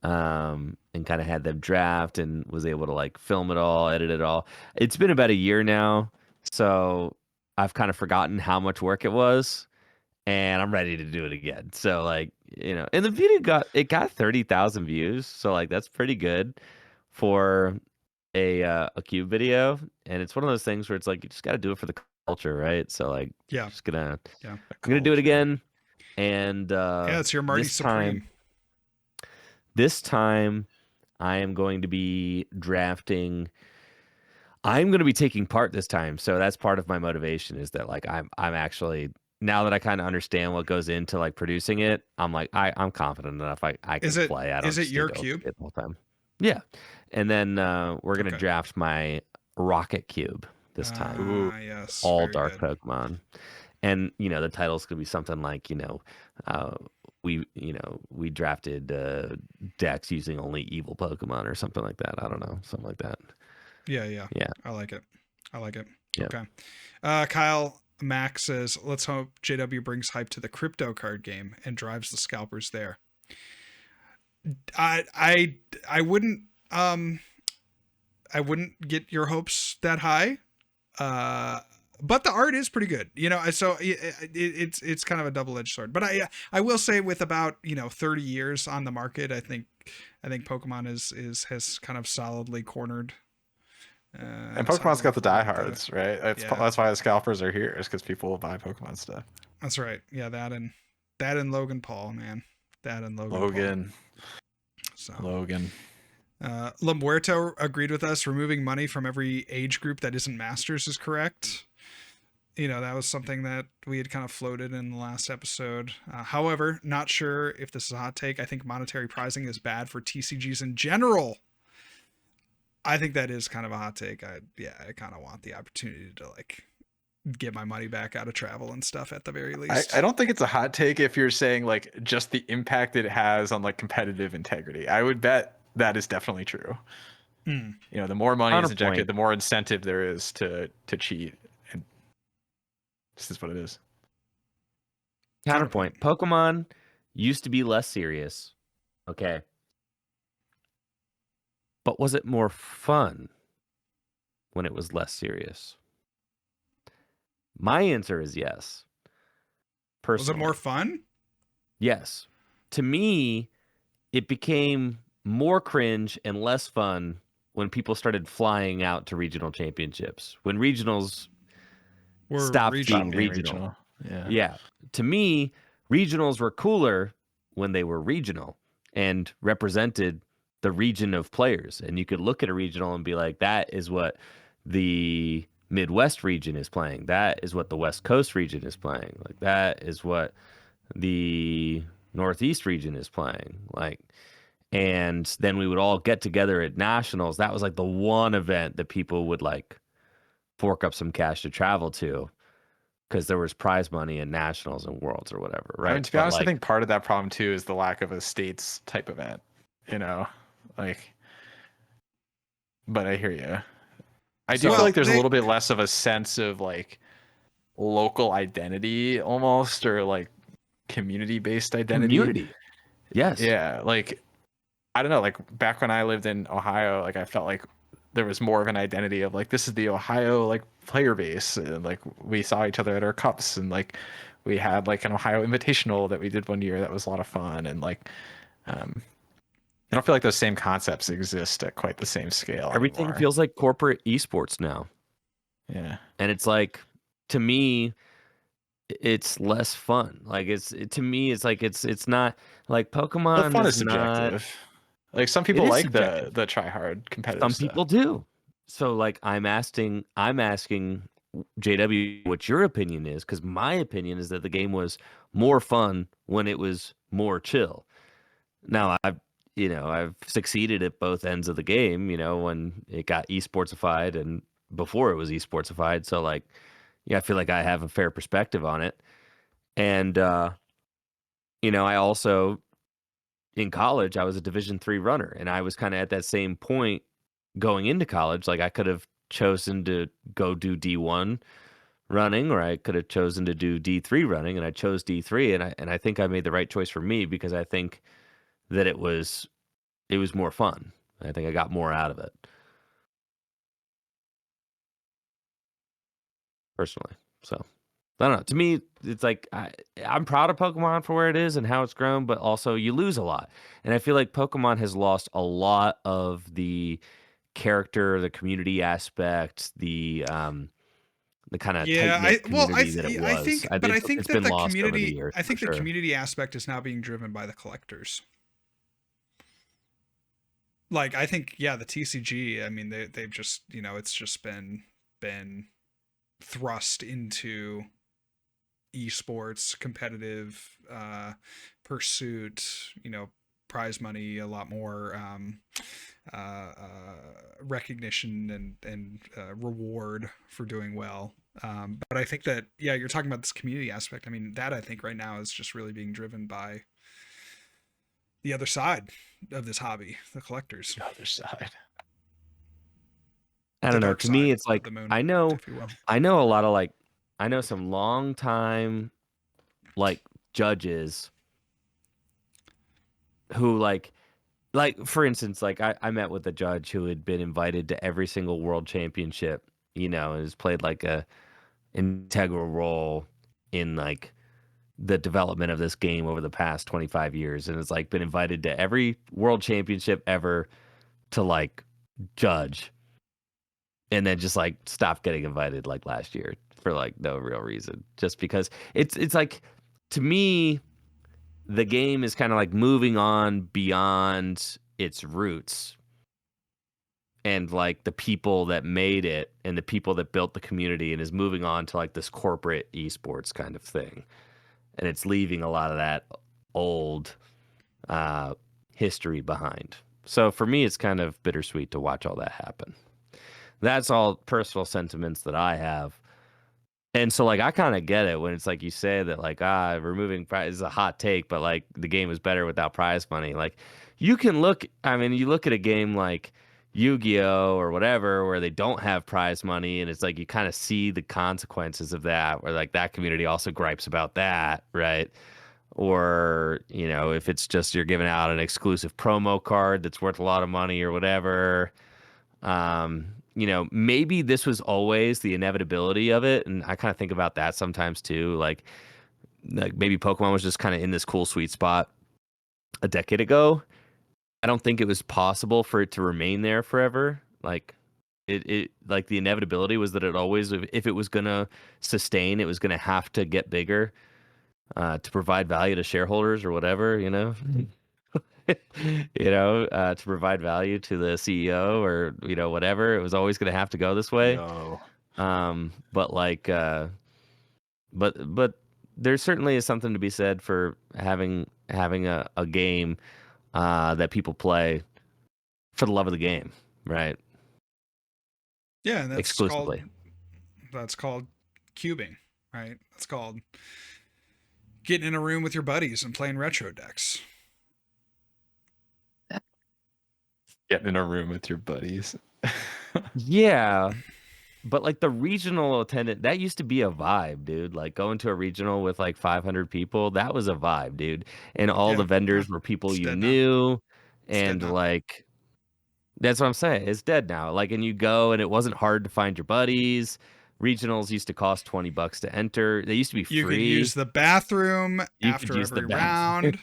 C: kind of had them draft and was able to like film it all, edit it all. It's been about a year now, so I've kind of forgotten how much work it was, and I'm ready to do it again. So like, and the video got 30,000 views, so like that's pretty good for a cube video, and it's one of those things where it's like you just got to do it for the culture, right? So like,
B: Yeah.
C: just gonna
B: Yeah.
C: I'm gonna do it again, and
B: Yeah, it's your Marty
C: this
B: Supreme.
C: this time I am going to be drafting. I'm going to be taking part this time, so that's part of my motivation. Is that like I'm actually, now that I kind of understand what goes into like producing it, I'm like I'm confident enough I can
B: Is it
C: play. I don't
B: is it
C: just
B: your
C: need to
B: cube?
C: overstate the whole time. Yeah, and then we're gonna
B: Okay.
C: draft my Rocket Cube this time,
D: Ooh.
B: Yes.
C: all
B: very
C: dark
B: good.
C: Pokemon, and the title's gonna be something like we drafted decks using only evil Pokemon or something like that. I don't know, something like that.
B: Yeah, yeah.
C: Yeah.
B: I like it. I like it.
C: Yeah.
B: Okay. Kyle Max says, let's hope JW brings hype to the crypto card game and drives the scalpers there. I wouldn't I wouldn't get your hopes that high. But the art is pretty good, so it's kind of a double-edged sword. But I will say, with about 30 years on the market, I think Pokemon has kind of solidly cornered.
D: And Pokemon's got the diehards, right?
B: Yeah.
D: That's why the scalpers are here, is because people will buy Pokemon stuff.
B: That's right. Yeah, that and Logan Paul, man. That and Logan.
D: Logan.
B: Paul. So
D: Logan.
B: Lamuerto agreed with us. Removing money from every age group that isn't Masters is correct. That was something that we had kind of floated in the last episode. However, not sure if this is a hot take. I think monetary prizing is bad for TCGs in general. I think that is kind of a hot take. I kind of want the opportunity to like get my money back out of travel and stuff at the very least.
D: I don't think it's a hot take if you're saying like just the impact it has on like competitive integrity. I would bet that is definitely true. The more money is injected, the more incentive there is to cheat. And this is what it is.
C: Counterpoint. Pokemon used to be less serious. Okay. But was it more fun when it was less serious? My answer is yes. Personally.
B: Was it more fun?
C: Yes. To me, it became more cringe and less fun when people started flying out to regional championships. When regionals stopped being regional. Yeah. To me, regionals were cooler when they were regional and represented the region of players. And you could look at a regional and be like, that is what the Midwest region is playing. That is what the West Coast region is playing. Like, that is what the Northeast region is playing. Like, and then we would all get together at nationals. That was like the one event that people would like fork up some cash to travel to, because there was prize money in nationals and worlds or whatever, right?
D: I mean, to be honest, I think part of that problem too is the lack of a states type event, but I hear you. I do feel like there's a little bit less of a sense of like local identity almost, or like community-based identity.
C: Yes.
D: Yeah. Like, I don't know, like back when I lived in Ohio, like I felt like there was more of an identity of like, this is the Ohio like player base, and like we saw each other at our cups, and like we had like an Ohio Invitational that we did one year that was a lot of fun, and like I don't feel like those same concepts exist at quite the same scale.
C: Everything
D: anymore.
C: feels like corporate esports now.
D: Yeah.
C: And it's like, to me, it's less fun. Like to me, it's like it's not like Pokemon.
D: The fun is subjective. Like some people like the try hard competitive.
C: Some people do. So like I'm asking JW what your opinion is, because my opinion is that the game was more fun when it was more chill. Now I've succeeded at both ends of the game, when it got esportsified and before it was esportsified. So like, I feel like I have a fair perspective on it. And, I also, in college, I was a Division III runner, and I was kind of at that same point going into college. Like I could have chosen to go do D1 running, or I could have chosen to do D3 running, and I chose D3. And I think I made the right choice for me, because I think that it was more fun. I think I got more out of it. Personally. So I don't know. To me, it's like I'm proud of Pokemon for where it is and how it's grown, but also you lose a lot. And I feel like Pokemon has lost a lot of the character, the community aspect, the kind of
B: Yeah,
C: tight-knit community that it
B: I
C: was.
B: think, but I think
C: It's
B: that
C: been
B: the
C: lost over the
B: community,
C: years,
B: I
C: for
B: think the
C: sure.
B: community aspect is now being driven by the collectors. Like, I think, yeah, the TCG, I mean, they've just, it's just been thrust into esports, competitive pursuit, prize money, a lot more recognition and reward for doing well. But I think that, yeah, you're talking about this community aspect. I mean, that I think right now is just really being driven by the other side of this hobby, the collectors.
D: The other side.
C: I
B: The
C: don't know.
B: dark
C: To me,
B: side
C: it's
B: of
C: like
B: the moon,
C: I know
B: if you will.
C: a lot of like I know some long time like judges who like for instance, like I met with a judge who had been invited to every single world championship, and has played like a integral role in like the development of this game over the past 25 years, and has like been invited to every world championship ever to like judge, and then just like stopped getting invited like last year for like no real reason, just because it's like, to me, the game is kind of like moving on beyond its roots and like the people that made it and the people that built the community, and is moving on to like this corporate esports kind of thing, and it's leaving a lot of that old history behind. So for me, it's kind of bittersweet to watch all that happen. That's all personal sentiments that I have. And so, like, I kind of get it when it's like you say that, like, removing prize is a hot take, but like the game is better without prize money. Like, you can look, I mean, you look at a game like Yu-Gi-Oh or whatever, where they don't have prize money, and it's like you kind of see the consequences of that, where like that community also gripes about that, right? Or, if it's just you're giving out an exclusive promo card that's worth a lot of money or whatever. Maybe this was always the inevitability of it, and I kind of think about that sometimes too. Like maybe Pokemon was just kind of in this cool sweet spot a decade ago. I don't think it was possible for it to remain there forever. Like it like the inevitability was that it always, if it was gonna sustain, it was gonna have to get bigger to provide value to shareholders or whatever. To provide value to the CEO or, whatever. It was always going to have to go this way.
D: Yo.
C: But like, but there certainly is something to be said for having a game that people play for the love of the game, right?
B: Yeah, and
C: Exclusively.
B: That's called cubing, right? That's called getting in a room with your buddies and playing retro decks.
D: Getting in a room with your buddies.
C: Yeah. But like the regional attendant, that used to be a vibe, dude. Like going to a regional with like 500 people, that was a vibe, dude. And all the vendors were people
B: It's
C: you
B: dead now.
C: knew.
B: It's dead
C: And
B: now.
C: like, that's what I'm saying. It's dead now. Like, and you go and it wasn't hard to find your buddies. Regionals used to cost $20 to enter. They used to be free.
B: You could use the bathroom
C: You
B: after
C: could use the
B: every round.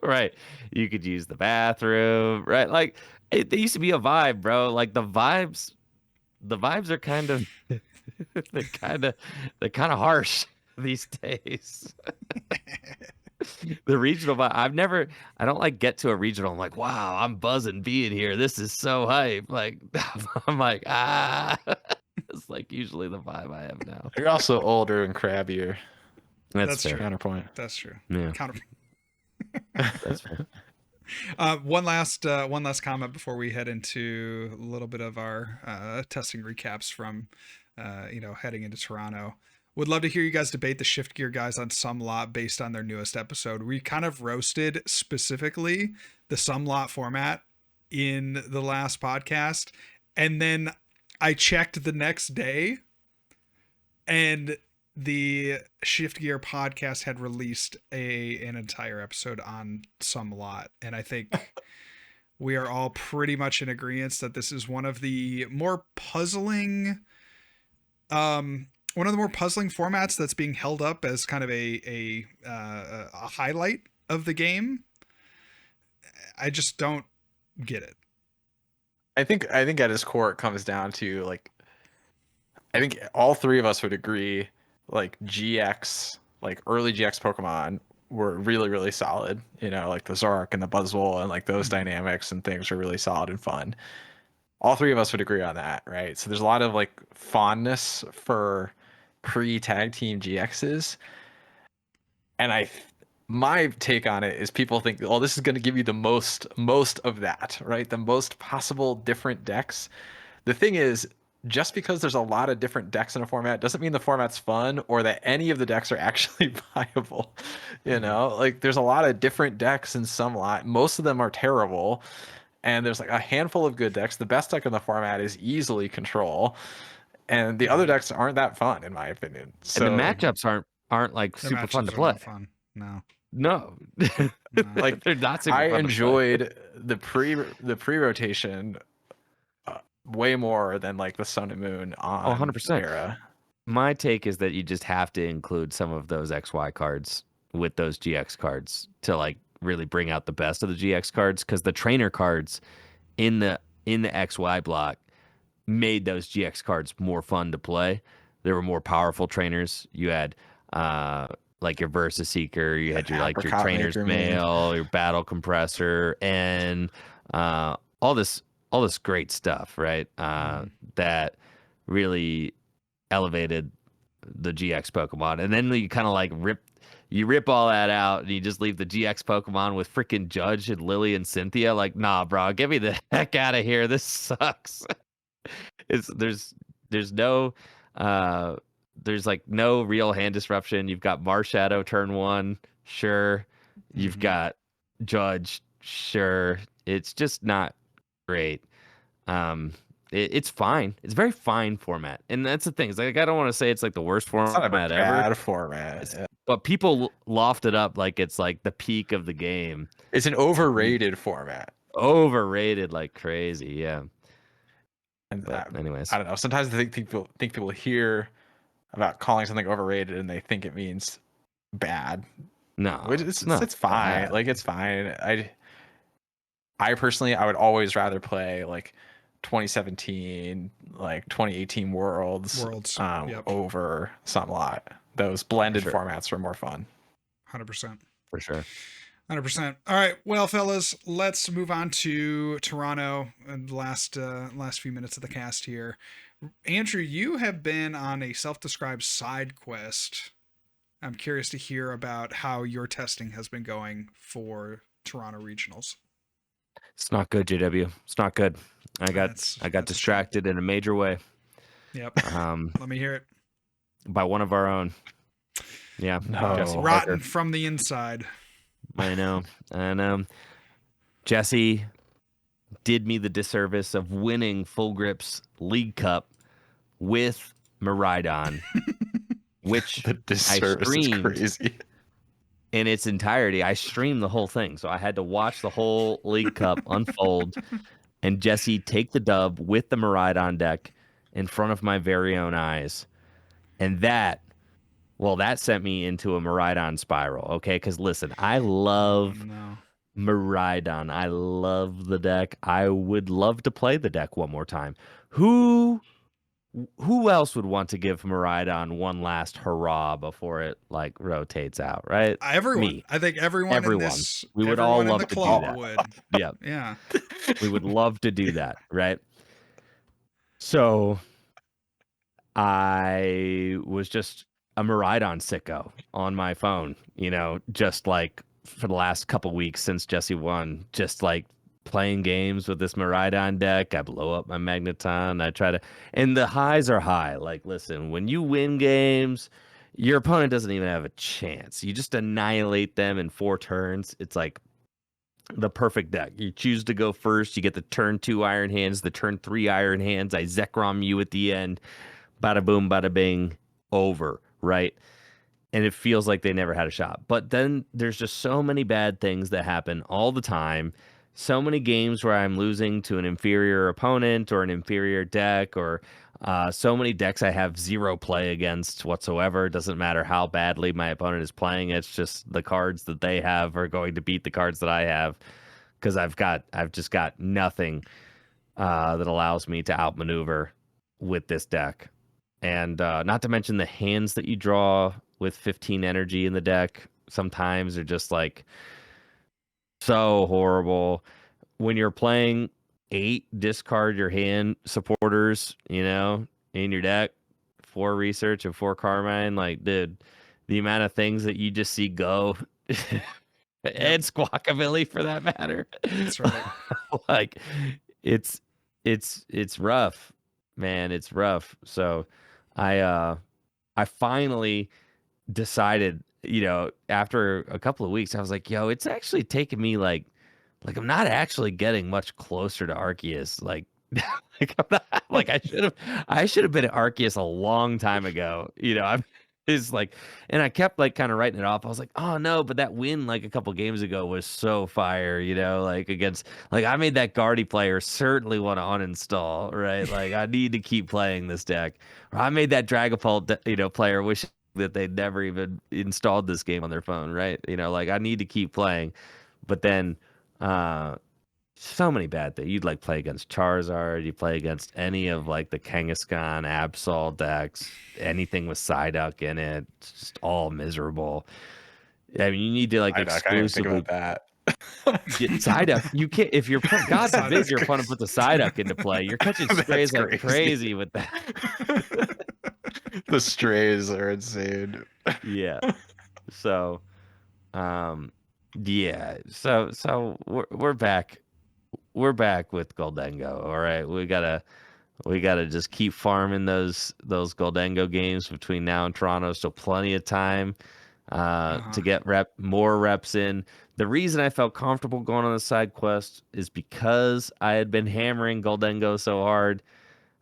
C: Right. You could use the bathroom. Right. Like, they used to be a vibe, bro. Like the vibes are kind of they're kind of harsh these days. The regional vibe, I don't like get to a regional. I'm like, wow, I'm buzzing being here. This is so hype. Like, I'm like, it's like usually the vibe I have now.
D: You're also older and crabbier.
C: That's fair.
B: true.
D: Counterpoint.
B: That's true.
C: Yeah. That's fair.
B: One last comment before we head into a little bit of our testing recaps from heading into Toronto. Would love to hear you guys debate the Shift Gear guys on Some Lot based on their newest episode. We kind of roasted specifically the Some Lot format in the last podcast, and then I checked the next day, and the Shift Gear podcast had released an entire episode on Some Lot, and I think we are all pretty much in agreement that this is one of the more puzzling formats that's being held up as kind of a highlight of the game. I just don't get it.
D: I think at its core it comes down to like I think all three of us would agree like GX, like early GX Pokemon were really, really solid. You know, like the Zoroark and the Buzzwole and like those
B: Mhm.
D: dynamics and things are really solid and fun. All three of us would agree on that, right? So there's a lot of like fondness for pre-tag team GXs. And my take on it is people think, oh, this is going to give you the most of that, right? The most possible different decks. The thing is, just because there's a lot of different decks in a format doesn't mean the format's fun or that any of the decks are actually viable. You
B: Mhm.
D: know, like there's a lot of different decks in some lot. Most of them are terrible, and there's like a handful of good decks. The best deck in the format is easily Control, and the other
B: Mhm.
D: decks aren't that fun in my opinion.
C: And the
D: So
C: matchups aren't like
B: The
C: super fun to
B: matchups are
C: play.
B: not fun. No.
C: No,
B: No.
D: like
C: they're not super
D: I
C: fun to play.
D: enjoyed the pre rotation way more than like the Sun and Moon
C: Oh,
D: on
C: 100%.
D: era.
C: My take is that you just have to include some of those XY cards with those GX cards to like really bring out the best of the GX cards, because the trainer cards in the XY block made those GX cards more fun to play. There were more powerful trainers. You had like your Versa Seeker, you had your like your
D: Apricot
C: Trainer's
D: Maker Main.
C: Mail, your Battle Compressor, and all this great stuff, right?
B: Mhm.
C: That really elevated the GX Pokemon. And then you kind of like rip all that out and you just leave the GX Pokemon with freaking Judge and Lily and Cynthia. Like, nah, bro, get me the heck out of here. This sucks. It's there's no uh there's like no real hand disruption. You've got Marshadow turn one, sure. You've
B: Mhm.
C: got Judge, sure. It's just not great. Um, it's fine. It's a very fine format, and that's the thing. It's like I don't want to say it's like the worst
D: It's not a
C: format ever.
D: bad format.
C: It's but people loft it up like it's like the peak of the game.
D: It's an overrated format.
C: Overrated like crazy. Yeah.
D: And
C: But
D: I
C: anyways,
D: don't know. Sometimes I think people hear about calling something overrated and they think it means bad,
C: no,
D: which
C: it's not
D: it's fine.
C: bad.
D: Like it's fine. I personally I would always rather play like 2017, like 2018 Worlds
B: Worlds. Yep.
D: over Sunlot. Those
C: For
D: blended
C: sure.
D: formats were more fun.
B: 100%.
C: For sure.
B: 100%. All right, well, fellas, let's move on to Toronto and the last few minutes of the cast here. Andrew, you have been on a self-described side quest. I'm curious to hear about how your testing has been going for Toronto regionals.
C: It's not good, JW. It's not good. I got
B: That's a shame.
C: distracted in a major way.
B: Yep.
C: Um,
B: Let me hear it.
C: by one of our own. Yeah,
D: No.
C: Jesse
B: Rotten
C: Parker.
B: from the inside.
C: I know. Jesse did me the disservice of winning Full Grip's League Cup with Miraidon, which
D: The
C: I
D: disservice is
C: streamed
D: crazy.
C: in its entirety. I streamed the whole thing, so I had to watch the whole League Cup unfold and Jesse take the dub with the Miraidon deck in front of my very own eyes. And that sent me into a Miraidon spiral, okay? Because listen, I love
B: no.
C: Miraidon. I love the deck. I would love to play the deck one more time. Who else would want to give Miraidon one last hurrah before it like rotates out, right?
B: Everyone.
C: Me.
B: I think everyone in
C: Everyone.
B: this
C: We would all
B: everyone in
C: love
B: the
C: to do
B: club
C: that.
B: would.
C: Yeah.
B: Yeah.
C: We would love to do that, right? So I was just a Miraidon sicko on my phone, just like for the last couple weeks since Jesse won, just like playing games with this Miraidon deck. I blow up my Magneton. I try to, and the highs are high. Like, listen, when you win games, your opponent doesn't even have a chance. You just annihilate them in 4 turns. It's like the perfect deck. You choose to go first. You get the turn 2 Iron Hands, the turn 3 Iron Hands. I Zekrom you at the end. Bada boom, bada bing, over, right? And it feels like they never had a shot. But then there's just so many bad things that happen all the time. So many games where I'm losing to an inferior opponent or an inferior deck, or so many decks I have 0 play against whatsoever. Doesn't matter how badly my opponent is playing. It's just the cards that they have are going to beat the cards that I have because I've just got nothing that allows me to outmaneuver with this deck. And not to mention the hands that you draw with 15 energy in the deck sometimes are just like so horrible. When you're playing 8 discard your hand supporters, in your deck, 4 research and 4 Carmine, like, dude, the amount of things that you just see go and Squawkabilly for that matter.
B: That's right.
C: Like, it's rough, man. It's rough. So I finally decided, after a couple of weeks, I was like, yo, it's actually taken me like I'm not actually getting much closer to Arceus. Like, like I'm not, like I should have been at Arceus a long time ago. I'm is like, and I kept like kind of writing it off. I was like, oh no, but that win like a couple games ago was so fire, like against, like, I made that Guardy player certainly want to uninstall, right? Like, I need to keep playing this deck. Or I made that Dragapult, player wish that they'd never even installed this game on their phone, right? Like, I need to keep playing. But then so many bad things. You'd like play against Charizard, you play against any of like the Kangaskhan, Absol decks, anything with Psyduck in it. It's just all miserable. I mean, you need to like
D: I didn't even think
C: exclusively
D: about that.
C: get Psyduck. You can't, if you're God forbid your opponent puts a Psyduck into play, you're catching strays like crazy with that.
D: The strays are insane.
C: Yeah. So yeah. So we're back. We're back with Goldengo. All right. We gotta just keep farming those Goldengo games between now and Toronto. Still plenty of time to get more reps in. The reason I felt comfortable going on the side quest is because I had been hammering Goldengo so hard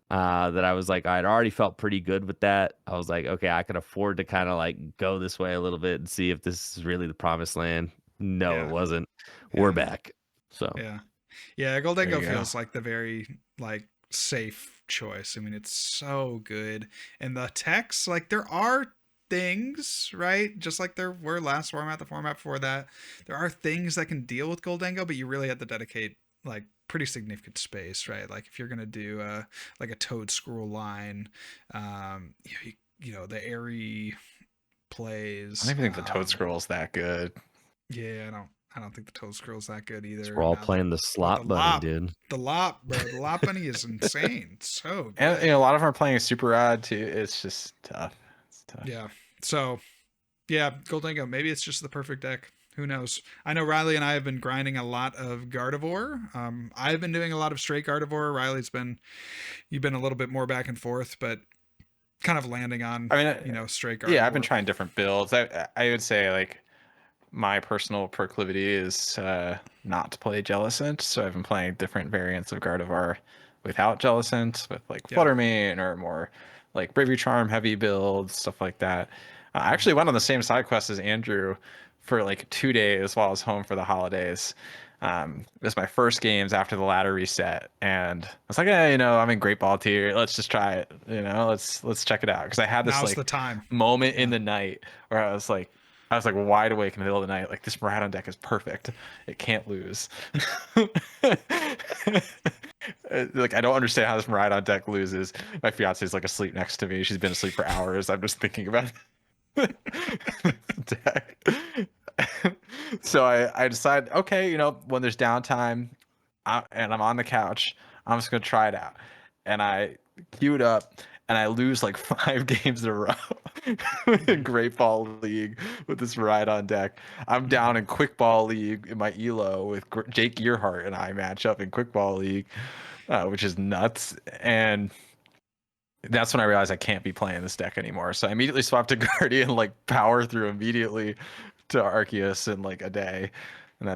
C: that I was like, I'd already felt pretty good with that. I was like, okay, I can afford to kind of like go this way a little bit and see if this is really the promised land. No, it wasn't. We're back. So
B: Yeah, Goldengo feels like the very like safe choice. I mean, it's so good. And the techs, like, there are things, right? Just like there were last format, the format before that. There are things that can deal with Goldengo, but you really have to dedicate like pretty significant space, right? Like if you're gonna do like a Toad Scroll line, the airy plays.
D: I don't even think the Toad Scroll is that good.
B: Yeah, I don't think the Toad Scroll's that good either.
C: We're all playing the slot bunny, dude.
B: The lop, bro. The lop bunny is insane. So good.
D: And a lot of them are playing super rod too. It's just tough. It's tough.
B: Yeah. So yeah, Goldengo. Maybe it's just the perfect deck. Who knows? I know Riley and I have been grinding a lot of Gardevoir. I've been doing a lot of straight Gardevoir. You've been a little bit more back and forth, but kind of landing on, straight Gardevoir.
D: Yeah, I've been trying different builds. I would say like my personal proclivity is not to play Jellicent, so I've been playing different variants of Gardevoir without Jellicent, with like Fluttermane or more like Bravery Charm heavy builds, stuff like that. I actually went on the same side quest as Andrew for like 2 days while I was home for the holidays. It was my first games after the ladder reset, and I was like, I'm in Great Ball tier. Let's just try it. Let's check it out, because I had this
B: Now's the time
D: moment in the night where I was like wide awake in the middle of the night, like, this Miraidon deck is perfect. It can't lose. Like, I don't understand how this Miraidon deck loses. My fiance's like asleep next to me. She's been asleep for hours. I'm just thinking about deck. So I decided, okay, when there's downtime and I'm on the couch, I'm just gonna try it out. And I queued up, and I lose like 5 games in a row in Great Ball League with this Miraidon deck. I'm down in Quick Ball League in my ELO with Jake Earhart, and I match up in Quick Ball League, which is nuts. And that's when I realized I can't be playing this deck anymore. So I immediately swapped to Guardian, like power through immediately to Arceus in like a day. And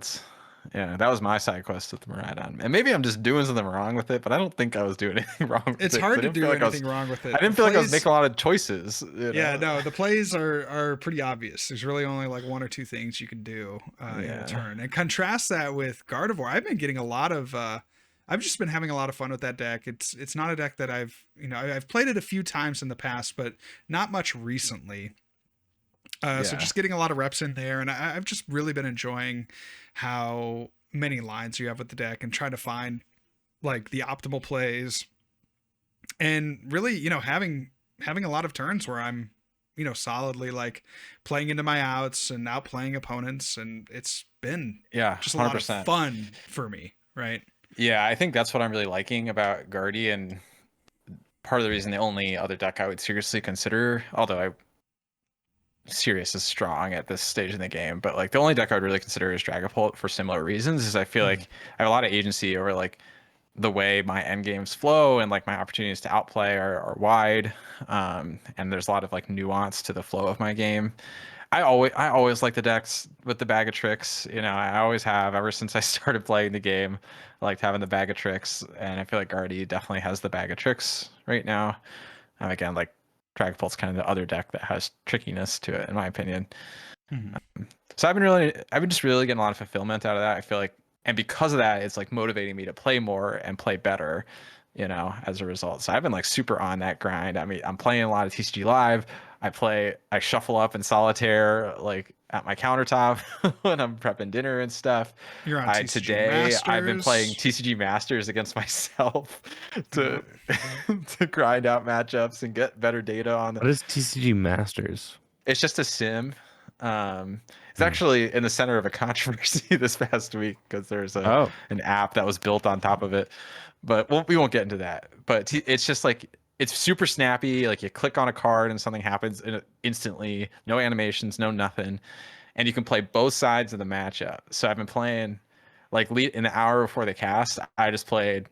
D: that was my side quest with Miraidon. And maybe I'm just doing something wrong with it, but I don't think I was doing anything wrong with it.
B: It's hard to do anything wrong with it.
D: I didn't feel like I was making a lot of choices.
B: Yeah, no, the plays are pretty obvious. There's really only like 1 or 2 things you can do in a turn. And contrast that with Gardevoir. I've been getting a lot of I've just been having a lot of fun with that deck. It's not a deck that I've played it a few times in the past, but not much recently. So just getting a lot of reps in there, and I've just really been enjoying how many lines you have with the deck and trying to find like the optimal plays, and really, having a lot of turns where I'm, solidly like playing into my outs and outplaying opponents, and it's been
D: Yeah,
B: just a lot of
D: 100%.
B: fun for me, right?
D: Yeah, I think that's what I'm really liking about Guardy, and part of the reason the only other deck I would seriously consider, although serious is strong at this stage in the game, but like the only deck I would really consider is Dragapult for similar reasons, is I feel like I have a lot of agency over like the way my end games flow, and like my opportunities to outplay are wide. And there's a lot of like nuance to the flow of my game. I always like the decks with the bag of tricks. I always have ever since I started playing the game. I liked having the bag of tricks, and I feel like Guardy definitely has the bag of tricks right now. Again, like Dragapult's kind of the other deck that has trickiness to it, in my opinion. So I've been just really getting a lot of fulfillment out of that. I feel like, and because of that, it's like motivating me to play more and play better, as a result. So I've been like super on that grind. I mean, I'm playing a lot of TCG Live. I shuffle up in solitaire, like at my countertop when I'm prepping dinner and stuff.
B: You're on TCG
D: Today I've been playing
B: Masters.
D: TCG Masters against myself to
B: Yeah.
D: to grind out matchups and get better data on
C: What is TCG Masters?
D: It's just a sim. It's actually in the center of a controversy this past week because there's
C: Oh,
D: an app that was built on top of it, but we won't get into that. But it's just like it's super snappy. Like you click on a card and something happens instantly. No animations, no nothing, and you can play both sides of the matchup. So I've been playing like in the hour before the cast. I just played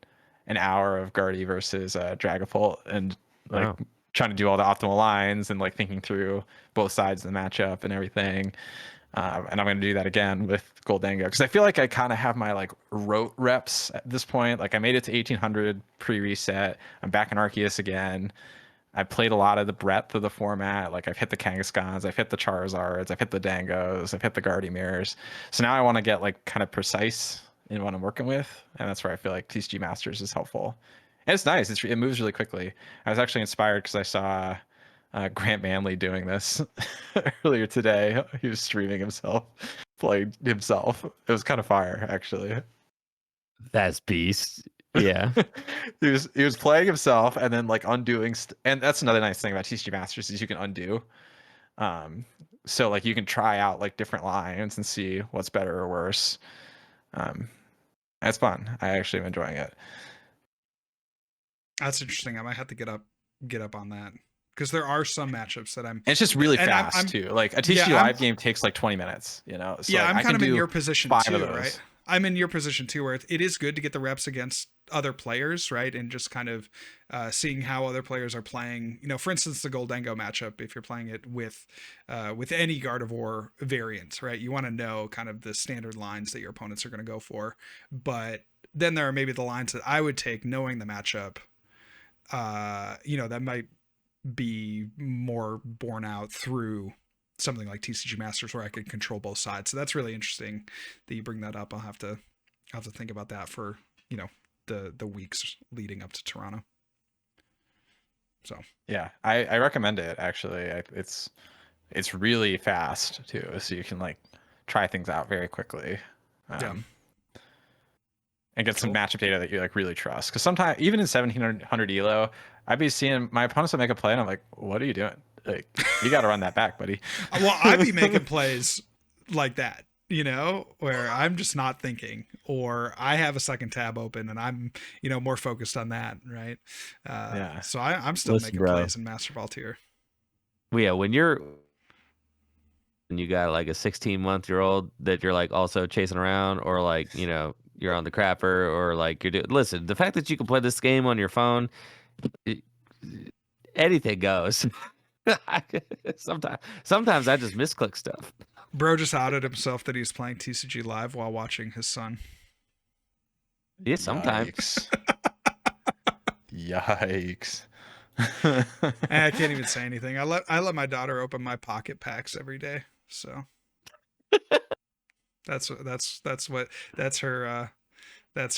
D: an hour of Guardy versus Dragapult, and like
C: wow.
D: trying to do all the optimal lines and like thinking through both sides of the matchup and everything. And I'm going to do that again with Goldango because I feel like I kind of have my like rote reps at this point. Like I made it to 1800 pre-reset. I'm back in Arceus again. I played a lot of the breadth of the format. Like I've hit the Kangaskhan's, I've hit the Charizards, I've hit the Dangos, I've hit the Gardevoirs. So now I want to get like kind of precise in what I'm working with, and that's where I feel like TCG Masters is helpful. And it's nice. It moves really quickly. I was actually inspired because I saw Grant Manley doing this earlier today. He was streaming himself, playing himself. It was kind of fire, actually.
C: That's beast. Yeah.
D: He was playing himself and then like undoing and that's another nice thing about TCG Masters is you can undo. So like you can try out like different lines and see what's better or worse. That's fun. I actually am enjoying it.
B: That's interesting. I might have to get up on that because there are some matchups that I'm.
D: And it's just really
B: and
D: fast too. Like a TCG Live game takes like 20 minutes, So
B: yeah,
D: like,
B: I'm
D: I
B: kind
D: can
B: of in
D: do
B: your position
D: 5
B: too,
D: of those.
B: right? I'm in your position too, where it is good to get the reps against other players, right? And just kind of seeing how other players are playing. For instance, the Goldango matchup. If you're playing it with any Gardevoir variant, right? You want to know kind of the standard lines that your opponents are going to go for. But then there are maybe the lines that I would take knowing the matchup. That might be more borne out through something like TCG Masters where I can control both sides. So that's really interesting that you bring that up. I'll have to think about that for, the weeks leading up to Toronto. So
D: Yeah, I recommend it actually. It's really fast too, so you can like try things out very quickly.
B: yeah,
D: And get some
B: cool.
D: matchup data that you like really trust. Because sometimes even in 1700 elo, I'd be seeing my opponents would make a play, and I'm like, "What are you doing? Like, you got to run that back, buddy."
B: Well, I'd be making plays like that, where I'm just not thinking, or I have a second tab open and I'm, more focused on that, right?
D: Yeah.
B: So I'm still
C: Listen,
B: making
C: bro.
B: plays in Master Ball tier.
C: Well, yeah, when you got like a 16-month-old that you're like also chasing around, or like, you're on the crapper, or like you're doing, listen, the fact that you can play this game on your phone, it, anything goes. Sometimes I just misclick stuff.
B: Bro just outed himself that he's playing TCG Live while watching his son.
C: Yeah, sometimes.
D: Yikes.
B: I can't even say anything. I let my daughter open my pocket packs every day. So that's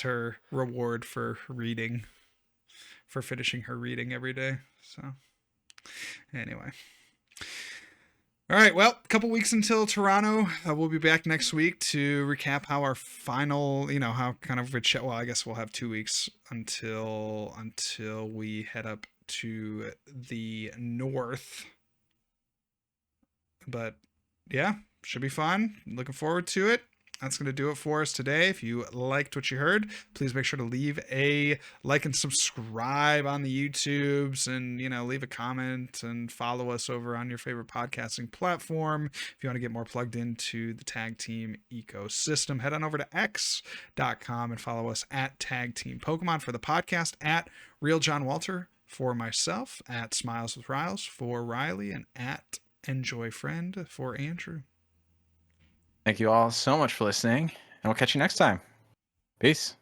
B: her reward for reading, for finishing her reading every day. So anyway. All right, well, a couple weeks until Toronto. We'll be back next week to recap how our final, how kind of well, I guess we'll have 2 weeks until we head up to the north. But yeah, should be fun. Looking forward to it. That's going to do it for us today. If you liked what you heard, please make sure to leave a like and subscribe on the YouTubes, and leave a comment and follow us over on your favorite podcasting platform. If you want to get more plugged into the tag team ecosystem, head on over to x.com and follow us at Tag Team Pokemon for the podcast, at Real John Walter for myself, at Smiles with Riles for Riley, and at Enjoy Friend for Andrew.
D: Thank you all so much for listening, and we'll catch you next time. Peace.